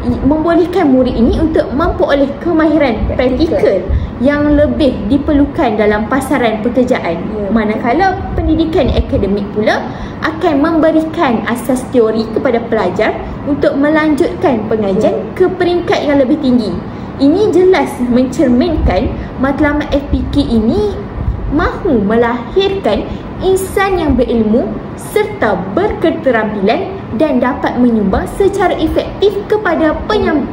membolehkan murid ini untuk memperoleh kemahiran praktikal yang lebih diperlukan dalam pasaran pekerjaan. Manakala pendidikan akademik pula akan memberikan asas teori kepada pelajar untuk melanjutkan pengajian ke peringkat yang lebih tinggi. Ini jelas mencerminkan matlamat FPK ini mahu melahirkan insan yang berilmu serta berketerampilan dan dapat menyumbang secara efektif kepada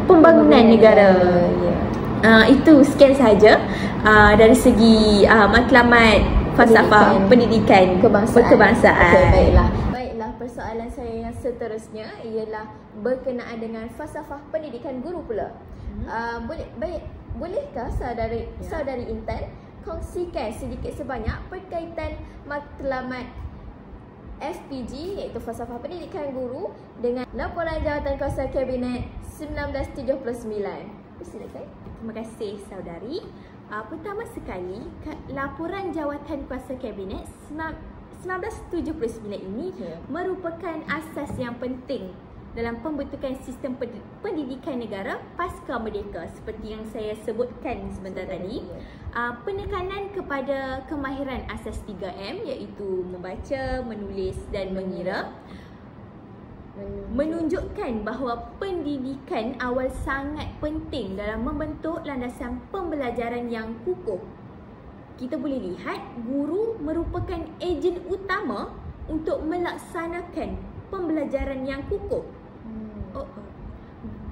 pembangunan negara. Itu sekian sahaja dari segi matlamat falsafah pendidikan kebangsaan. Baiklah, persoalan saya yang seterusnya ialah berkenaan dengan falsafah pendidikan guru pula. Bolehkah saudari Intan kongsikan sedikit sebanyak berkaitan matlamat FPG iaitu falsafah pendidikan guru dengan laporan Jawatankuasa Kabinet 1979. Silakan. Terima kasih saudari. Pertama sekali, laporan Jawatankuasa Kabinet 1979 ini merupakan asas yang penting dalam pembentukan sistem pendidikan negara pasca merdeka. Seperti yang saya sebutkan sebentar tadi, penekanan kepada kemahiran asas 3M iaitu membaca, menulis dan mengira menunjukkan bahawa pendidikan awal sangat penting dalam membentuk landasan pembelajaran yang kukuh. Kita boleh lihat guru merupakan ejen utama untuk melaksanakan pembelajaran yang kukuh.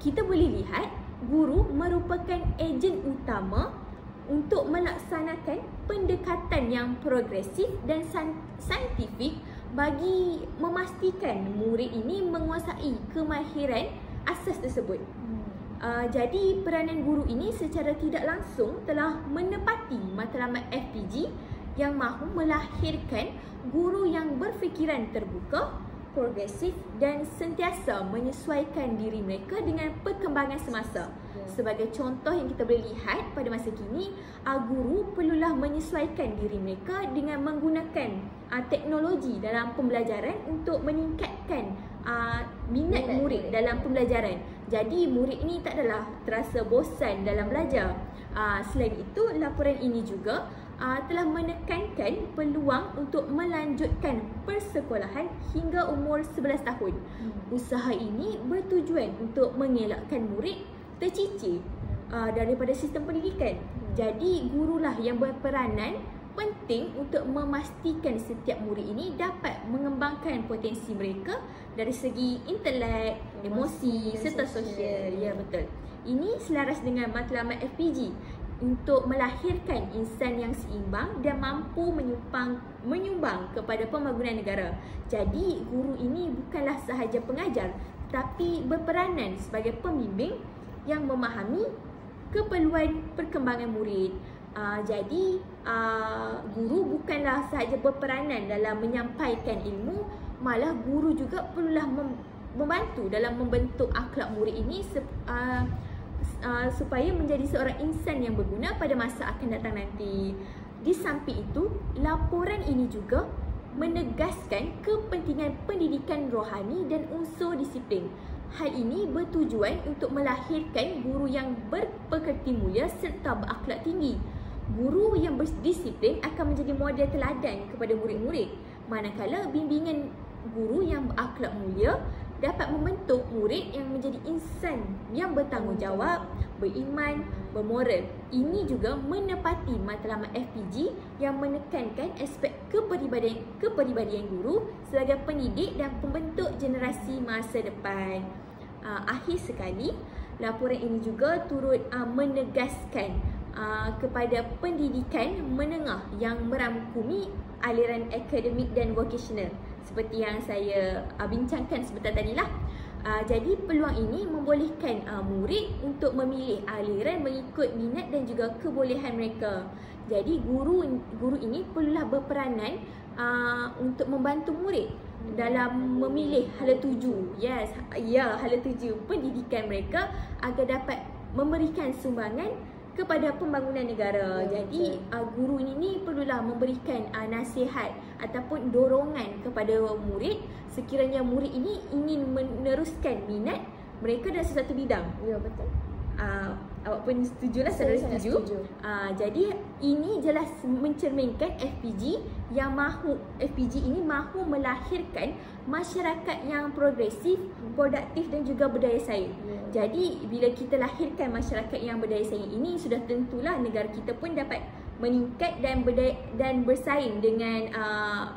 Kita boleh lihat guru merupakan ejen utama untuk melaksanakan pendekatan yang progresif dan saintifik bagi memastikan murid ini menguasai kemahiran asas tersebut. Jadi peranan guru ini secara tidak langsung telah menepati matlamat FPG yang mahu melahirkan guru yang berfikiran terbuka, progresif dan sentiasa menyesuaikan diri mereka dengan perkembangan semasa. Sebagai contoh yang kita boleh lihat pada masa kini, guru perlulah menyesuaikan diri mereka dengan menggunakan teknologi dalam pembelajaran untuk meningkatkan minat murid dalam pembelajaran. Jadi murid ini tak adalah terasa bosan dalam belajar. Selain itu, laporan ini juga telah menekankan peluang untuk melanjutkan persekolahan hingga umur 11 tahun. Usaha ini bertujuan untuk mengelakkan murid tercicir daripada sistem pendidikan. Jadi gurulah yang berperanan penting untuk memastikan setiap murid ini dapat mengembangkan potensi mereka dari segi intelek, emosi serta sosial. Ya, betul. Ini selaras dengan matlamat FPG untuk melahirkan insan yang seimbang dan mampu menyumbang kepada pembangunan negara. Jadi guru ini bukanlah sahaja pengajar, tapi berperanan sebagai pembimbing yang memahami keperluan perkembangan murid. Jadi guru bukanlah sahaja berperanan dalam menyampaikan ilmu, malah guru juga perlulah membantu dalam membentuk akhlak murid ini supaya menjadi seorang insan yang berguna pada masa akan datang nanti. Di samping itu, laporan ini juga menegaskan kepentingan pendidikan rohani dan unsur disiplin. Hal ini bertujuan untuk melahirkan guru yang berpekerti mulia serta berakhlak tinggi. Guru yang berdisiplin akan menjadi model teladan kepada murid-murid, manakala bimbingan guru yang berakhlak mulia dapat membentuk murid yang menjadi insan yang bertanggungjawab, beriman, bermoral. Ini juga menepati matlamat FPG yang menekankan aspek kepribadian guru sebagai pendidik dan pembentuk generasi masa depan. Akhir sekali, laporan ini juga turut menegaskan kepada pendidikan menengah yang merangkumi aliran akademik dan vocational seperti yang saya bincangkan sebentar tadilah. Jadi peluang ini membolehkan murid untuk memilih aliran mengikut minat dan juga kebolehan mereka. Jadi guru ini perlulah berperanan untuk membantu murid dalam memilih hala tuju. Hala tuju pendidikan mereka agar dapat memberikan sumbangan kepada pembangunan negara. Jadi guru ini perlulah memberikan nasihat ataupun dorongan kepada murid sekiranya murid ini ingin meneruskan minat mereka dalam sesuatu bidang. Ya, betul. Awak pun setujulah, saudara setuju. Jadi ini jelas mencerminkan FPG ini mahu melahirkan masyarakat yang progresif, produktif dan juga berdaya saing. Jadi bila kita lahirkan masyarakat yang berdaya saing ini, sudah tentulah negara kita pun dapat meningkat dan bersaing dengan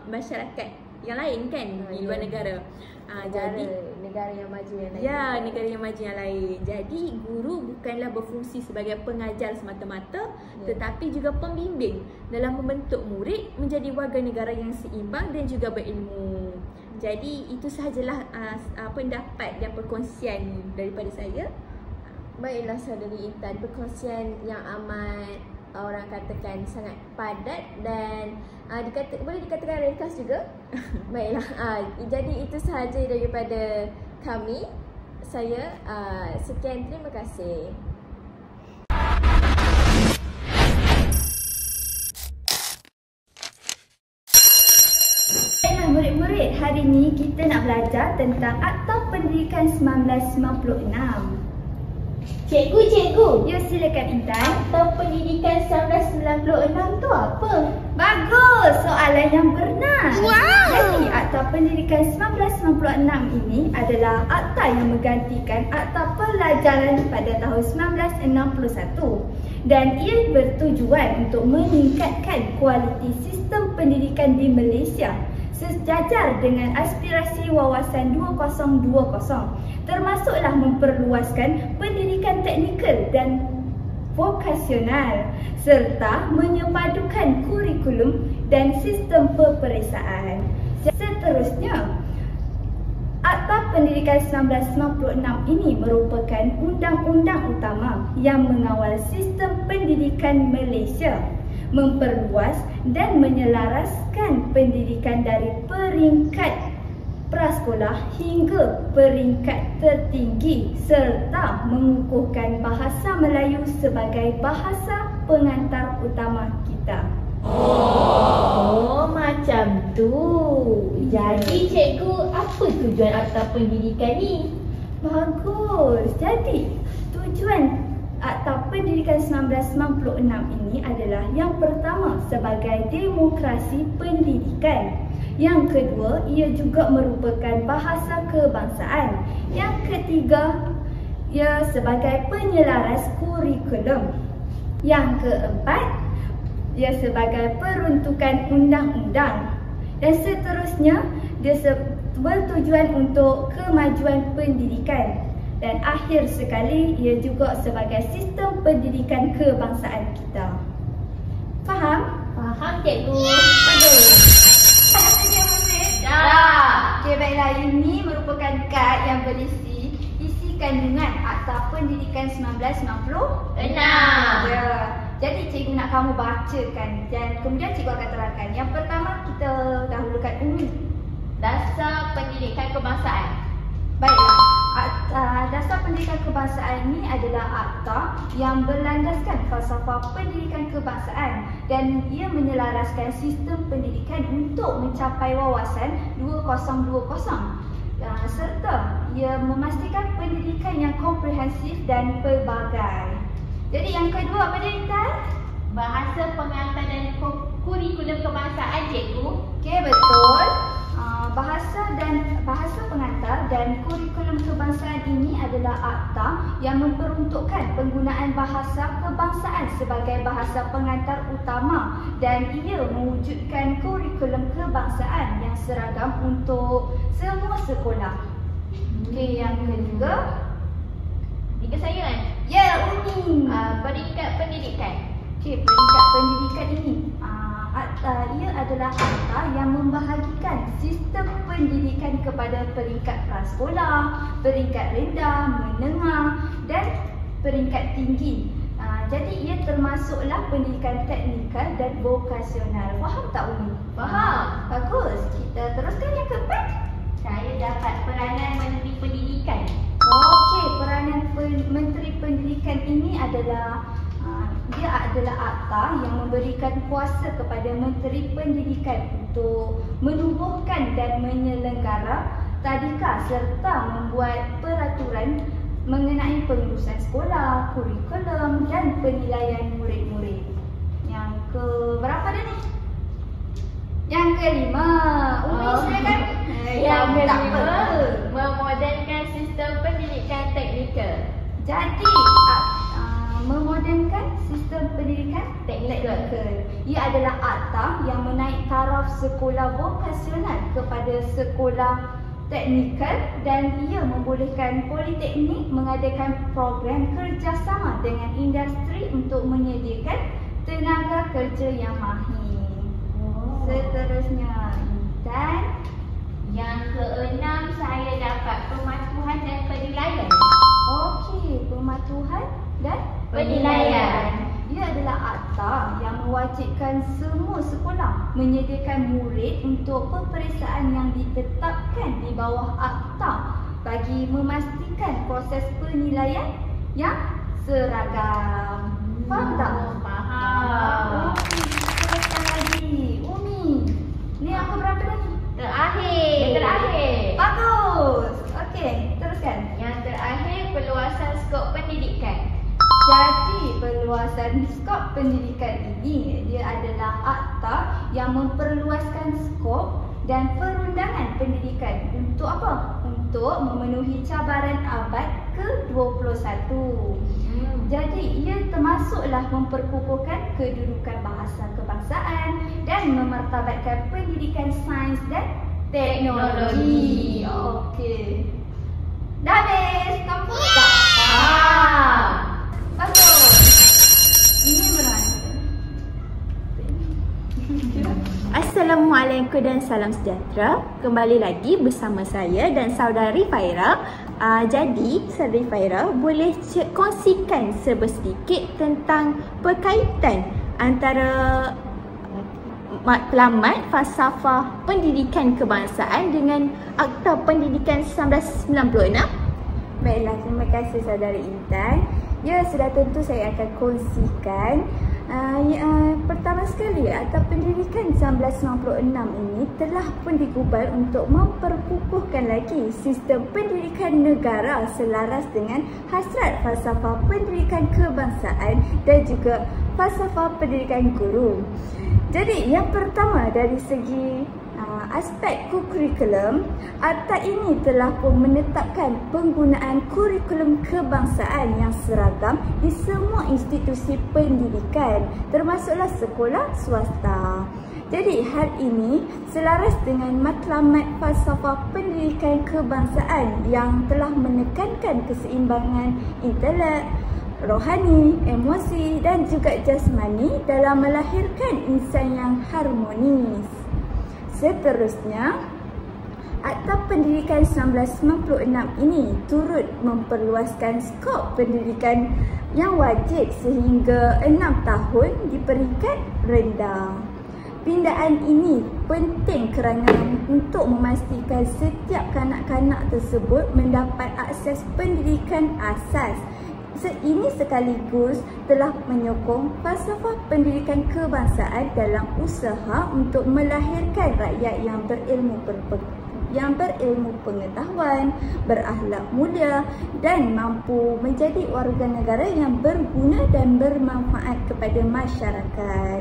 masyarakat yang lain kan di luar negara. Jadi negara yang maju yang lain. Ya, negara yang maju yang lain. Jadi guru bukanlah berfungsi sebagai pengajar semata-mata, tetapi juga pembimbing dalam membentuk murid menjadi warga negara yang seimbang dan juga berilmu. Jadi itu sahajalah pendapat dan perkongsian daripada saya. Baiklah saudari Intan, perkongsian yang amat orang katakan sangat padat dan boleh dikatakan ringkas juga. Baiklah, jadi itu sahaja daripada kami. Saya sekian, terima kasih. Baiklah murid-murid, hari ini kita nak belajar tentang Akta Pendidikan 1996. Cikgu. Ya, silakan Intan. Akta Pendidikan 1996 tu apa? Bagus, soalan yang benar. Jadi Akta Pendidikan 1996 ini adalah akta yang menggantikan Akta Pelajaran pada tahun 1961 dan ia bertujuan untuk meningkatkan kualiti sistem pendidikan di Malaysia sejajar dengan aspirasi Wawasan 2020, termasuklah memperluaskan pendidikan teknikal dan vokasional serta menyepadukan kurikulum dan sistem peperiksaan. Seterusnya, Akta Pendidikan 1996 ini merupakan undang-undang utama yang mengawal sistem pendidikan Malaysia, memperluas dan menyelaraskan pendidikan dari peringkat prasekolah hingga peringkat tertinggi serta mengukuhkan bahasa Melayu sebagai bahasa pengantar utama kita. Oh, macam tu. Jadi cikgu, apa tujuan Akta Pendidikan ni? Bagus. Jadi, tujuan Akta Pendidikan 1996 ini adalah yang pertama sebagai demokrasi pendidikan. Yang kedua, ia juga merupakan bahasa kebangsaan. Yang ketiga, ia sebagai penyelaras kurikulum. Yang keempat, ia sebagai peruntukan undang-undang. Dan seterusnya, dia bertujuan untuk kemajuan pendidikan. Dan akhir sekali, ia juga sebagai sistem pendidikan kebangsaan kita. Faham? Faham cikgu. Okey, baiklah, ini merupakan kad yang berisi isi kandungan Akta Pendidikan 1996. Ya. Jadi cikgu nak kamu bacakan dan kemudian cikgu akan terangkan. Yang pertama kita dahulukan Dasar Pendidikan Kebangsaan. Baiklah, Dasar Pendidikan Kebangsaan ini adalah akta yang berlandaskan falsafah pendidikan kebangsaan dan ia menyelaraskan sistem pendidikan untuk mencapai wawasan 2020 serta ia memastikan pendidikan yang komprehensif dan pelbagai. Jadi yang kedua apa dia, Intan? Bahasa pengantar dan kurikulum kebangsaan, cikgu. Okey, betul. Bahasa pengantar dan kurikulum kebangsaan ini adalah akta yang memperuntukkan penggunaan bahasa kebangsaan sebagai bahasa pengantar utama dan ia mewujudkan kurikulum kebangsaan yang seragam untuk semua sekolah. Okey, yang ketiga. Tiga saya kan? Ya, Umi. Peringkat pendidikan. Okey, peringkat pendidikan ini ia adalah akta yang membahagikan sistem pendidikan kepada peringkat prasekolah, peringkat rendah, menengah dan peringkat tinggi. Jadi ia termasuklah pendidikan teknikal dan vokasional. Faham tak, Umi? Faham. Bagus. Kita teruskan yang keempat. Saya dapat peranan Menteri Pendidikan. Okey, peranan Menteri Pendidikan ini adalah dia adalah akta yang memberikan kuasa kepada Menteri Pendidikan untuk menubuhkan dan menyelenggara tadika serta membuat peraturan mengenai pengurusan sekolah, kurikulum dan penilaian murid-murid. Yang ke berapa dah ni? Yang kelima. Umi silakan. Yang kelima, memodernkan sistem pendidikan teknikal. Jadi memodernkan sistem pendidikan teknikal. Ia adalah akta yang menaik taraf sekolah vokasional kepada sekolah teknikal dan ia membolehkan politeknik mengadakan program kerjasama dengan industri untuk menyediakan tenaga kerja yang mahir. Seterusnya, Intan. Yang keenam, saya dapat pematuhan dan penilaian. Okey, pematuhan dan Penilaian. Ia adalah akta yang mewajibkan semua sekolah menyediakan murid untuk peperiksaan yang ditetapkan di bawah akta bagi memastikan proses penilaian yang seragam. Faham tak? Faham. Teruskan lagi. Umi, ni apa berapa dah ni? Terakhir. Yang terakhir. Bagus. Okey, teruskan. Yang terakhir, perluasan skop pendidikan. Jadi perluasan skop pendidikan ini dia adalah akta yang memperluaskan skop dan perundangan pendidikan untuk apa? Untuk memenuhi cabaran abad ke-21. Jadi ia termasuklah memperkukuhkan kedudukan bahasa kebangsaan dan memartabatkan pendidikan sains dan teknologi. Okey. Dah habis. Nampak tak? Bagus. Ini benar. Assalamualaikum dan salam sejahtera. Kembali lagi bersama saya dan saudari Faira. Jadi saudari Faira boleh kongsikan sedikit tentang perkaitan antara matlamat falsafah pendidikan kebangsaan dengan Akta Pendidikan 1996? Baiklah, terima kasih saudara Intan. Ya, sudah tentu saya akan kongsikan. Pertama sekali, Akta Pendidikan 1996 ini telah pun digubal untuk memperkukuhkan lagi sistem pendidikan negara selaras dengan hasrat falsafah pendidikan kebangsaan dan juga falsafah pendidikan guru. Jadi, yang pertama dari segi aspek kurikulum, akta ini telah pun menetapkan penggunaan kurikulum kebangsaan yang seragam di semua institusi pendidikan, termasuklah sekolah swasta. Jadi hal ini selaras dengan matlamat falsafah pendidikan kebangsaan yang telah menekankan keseimbangan intelek, rohani, emosi dan juga jasmani dalam melahirkan insan yang harmonis. Seterusnya, Akta Pendidikan 1996 ini turut memperluaskan skop pendidikan yang wajib sehingga 6 tahun di peringkat rendah. Pindaan ini penting kerana untuk memastikan setiap kanak-kanak tersebut mendapat akses pendidikan asas. Ini sekaligus telah menyokong falsafah pendidikan kebangsaan dalam usaha untuk melahirkan rakyat yang berilmu pengetahuan, berakhlak mulia dan mampu menjadi warga negara yang berguna dan bermanfaat kepada masyarakat.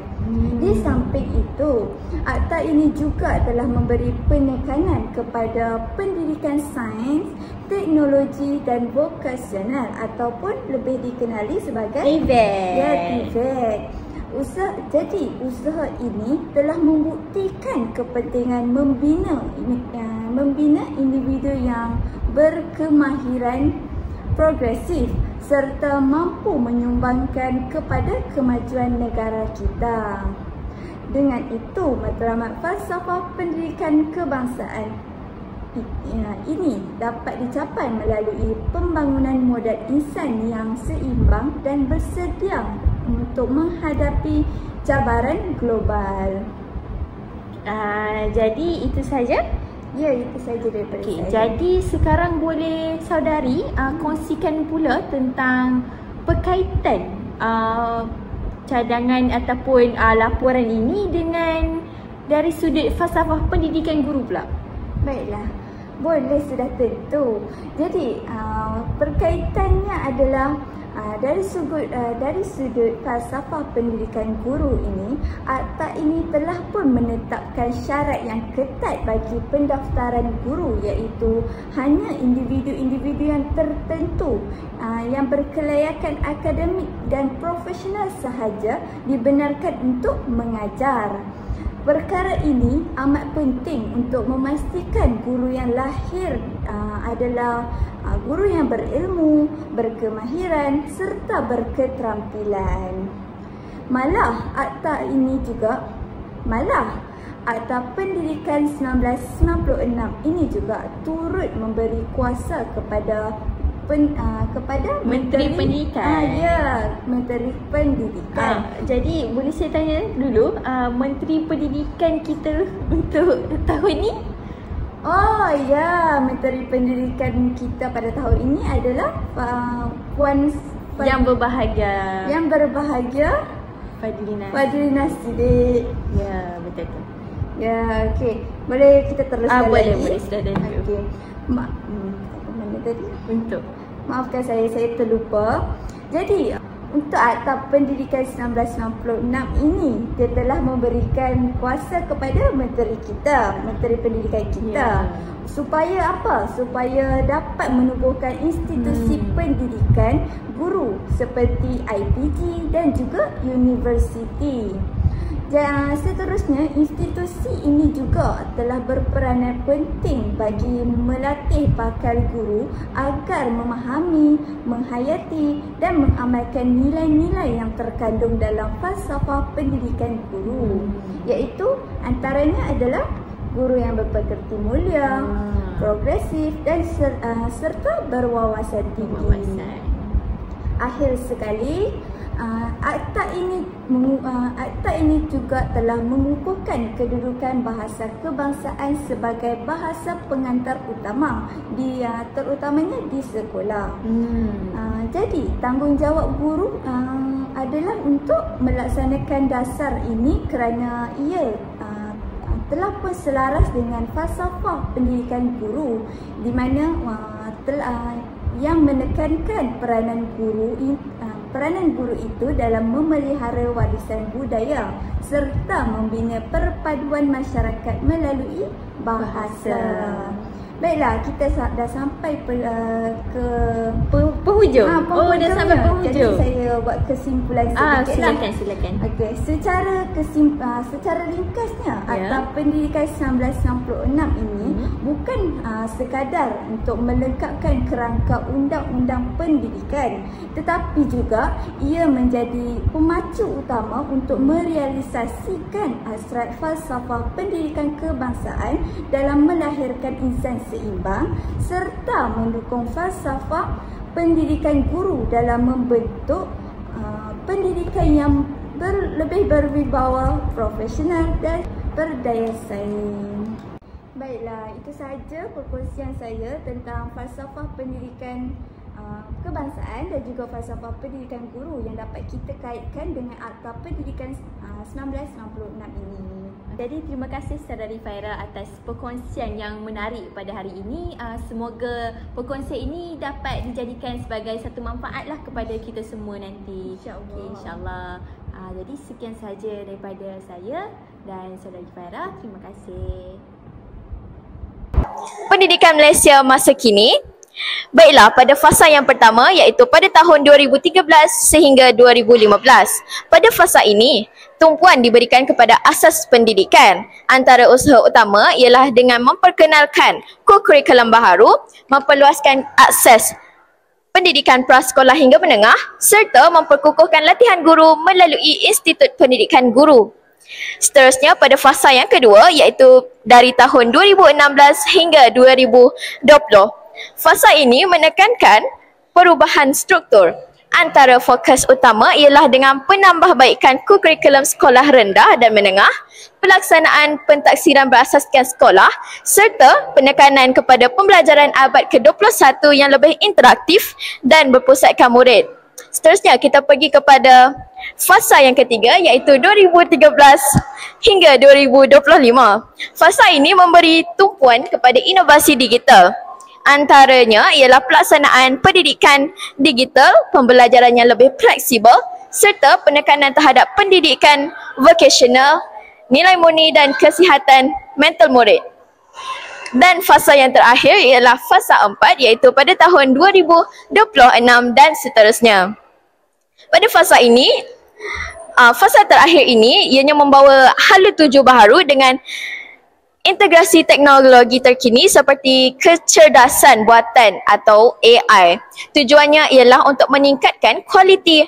Di samping itu, akta ini juga telah memberi penekanan kepada pendidikan sains, teknologi dan vokasional ataupun lebih dikenali sebagai TVET. Jadi usaha ini telah membuktikan kepentingan membina individu yang berkemahiran progresif serta mampu menyumbangkan kepada kemajuan negara kita. Dengan itu, matlamat falsafah pendidikan kebangsaan ini dapat dicapai melalui pembangunan modal insan yang seimbang dan bersedia untuk menghadapi cabaran global. Jadi itu saja? Ya, itu saja daripada saya. Jadi sekarang boleh saudari kongsikan pula tentang berkaitan cadangan ataupun laporan ini dengan dari sudut falsafah pendidikan guru pula. Baiklah, boleh, sudah tentu. Jadi berkaitannya adalah dari sudut falsafah pendidikan guru ini, akta ini telah pun menetapkan syarat yang ketat bagi pendaftaran guru, iaitu hanya individu-individu yang tertentu yang berkelayakan akademik dan profesional sahaja dibenarkan untuk mengajar. Perkara ini amat penting untuk memastikan guru yang lahir adalah guru yang berilmu, berkemahiran serta berketerampilan. Akta Pendidikan 1996 ini juga turut memberi kuasa kepada Menteri Pendidikan. Menteri Pendidikan. Jadi boleh saya tanya dulu, Menteri Pendidikan kita untuk tahun ni? Oh ya, Menteri Pendidikan kita pada tahun ini adalah Yang berbahagia Fadlina Siddiq. Ya, betul. Ya, okey. Boleh kita teruskan lagi? Boleh, sudah dah. Okey. Mana tadi? Maafkan saya terlupa. Jadi, untuk Akta Pendidikan 1996 ini, dia telah memberikan kuasa kepada Menteri Pendidikan kita. Supaya apa? Supaya dapat menubuhkan institusi pendidikan guru seperti IPG dan juga universiti. Dan seterusnya, institusi ini juga telah berperanan penting bagi melatih bakal guru agar memahami, menghayati dan mengamalkan nilai-nilai yang terkandung dalam falsafah pendidikan guru. Iaitu antaranya adalah guru yang berpekerti mulia, progresif dan serta berwawasan tinggi. Akhir sekali, akta ini juga telah mengukuhkan kedudukan bahasa kebangsaan sebagai bahasa pengantar utama terutamanya di sekolah. Jadi tanggungjawab guru adalah untuk melaksanakan dasar ini kerana ia telah pun selaras dengan falsafah pendidikan guru, di mana yang menekankan peranan guru itu dalam memelihara warisan budaya serta membina perpaduan masyarakat melalui bahasa. Baiklah, kita dah sampai ke penghujung. Dah sampai penghujung. Jadi saya buat kesimpulan sedikit. Silakan. Okey, secara ringkasnya, Akta Pendidikan 1996 ini bukan sekadar untuk melengkapkan kerangka undang-undang pendidikan, tetapi juga ia menjadi pemacu utama untuk merealisasikan hasrat falsafah pendidikan kebangsaan dalam melahirkan insan seimbang serta mendukung falsafah pendidikan guru dalam membentuk pendidikan yang lebih berwibawa, profesional dan berdaya saing. Baiklah, itu sahaja perkongsian saya tentang falsafah pendidikan kebangsaan dan juga falsafah pendidikan guru yang dapat kita kaitkan dengan Akta Pendidikan 1966 ini. Jadi terima kasih Saudari Faira atas perkongsian yang menarik pada hari ini. Semoga perkongsian ini dapat dijadikan sebagai satu manfaat lah kepada kita semua nanti. InsyaAllah. Okay, InsyaAllah. Jadi sekian sahaja daripada saya dan Saudari Faira. Terima kasih. Pendidikan Malaysia masa kini. Baiklah, pada fasa yang pertama iaitu pada tahun 2013 sehingga 2015. Pada fasa ini, tumpuan diberikan kepada asas pendidikan. Antara usaha utama ialah dengan memperkenalkan kurikulum baharu, memperluaskan akses pendidikan prasekolah hingga menengah serta memperkukuhkan latihan guru melalui Institut Pendidikan Guru. Seterusnya pada fasa yang kedua iaitu dari tahun 2016 hingga 2020. Fasa ini menekankan perubahan struktur. Antara fokus utama ialah dengan penambahbaikan kurikulum sekolah rendah dan menengah, pelaksanaan pentaksiran berasaskan sekolah serta penekanan kepada pembelajaran abad ke-21 yang lebih interaktif dan berpusatkan murid. Seterusnya kita pergi kepada fasa yang ketiga iaitu 2013 hingga 2025. Fasa ini memberi tumpuan kepada inovasi digital. Antaranya ialah pelaksanaan pendidikan digital, pembelajaran yang lebih fleksibel serta penekanan terhadap pendidikan vokasional, nilai murni dan kesihatan mental murid. Dan fasa yang terakhir ialah fasa 4 iaitu pada tahun 2026 dan seterusnya. Pada fasa ini, fasa terakhir ini ianya membawa hala tuju baharu dengan integrasi teknologi terkini seperti kecerdasan buatan atau AI. Tujuannya ialah untuk meningkatkan kualiti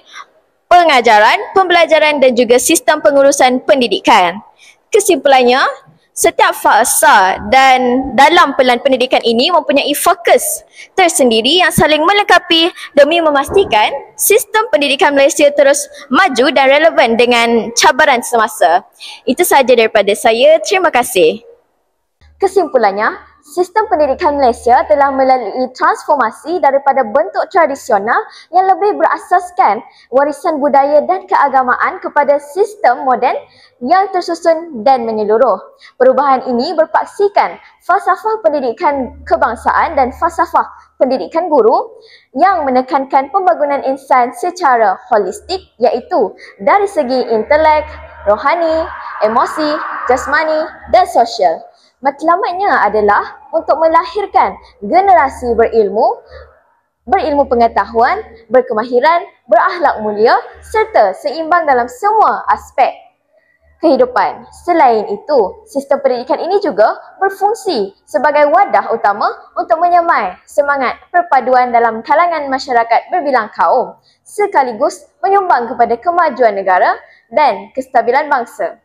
pengajaran, pembelajaran dan juga sistem pengurusan pendidikan. Kesimpulannya, setiap fasa dan dalam pelan pendidikan ini mempunyai fokus tersendiri yang saling melengkapi demi memastikan sistem pendidikan Malaysia terus maju dan relevan dengan cabaran semasa. Itu sahaja daripada saya. Terima kasih. Kesimpulannya, sistem pendidikan Malaysia telah melalui transformasi daripada bentuk tradisional yang lebih berasaskan warisan budaya dan keagamaan kepada sistem moden yang tersusun dan menyeluruh. Perubahan ini berpaksikan falsafah pendidikan kebangsaan dan falsafah pendidikan guru yang menekankan pembangunan insan secara holistik iaitu dari segi intelek, rohani, emosi, jasmani dan sosial. Matlamatnya adalah untuk melahirkan generasi berilmu pengetahuan, berkemahiran, berakhlak mulia serta seimbang dalam semua aspek kehidupan. Selain itu, sistem pendidikan ini juga berfungsi sebagai wadah utama untuk menyemai semangat perpaduan dalam kalangan masyarakat berbilang kaum sekaligus menyumbang kepada kemajuan negara dan kestabilan bangsa.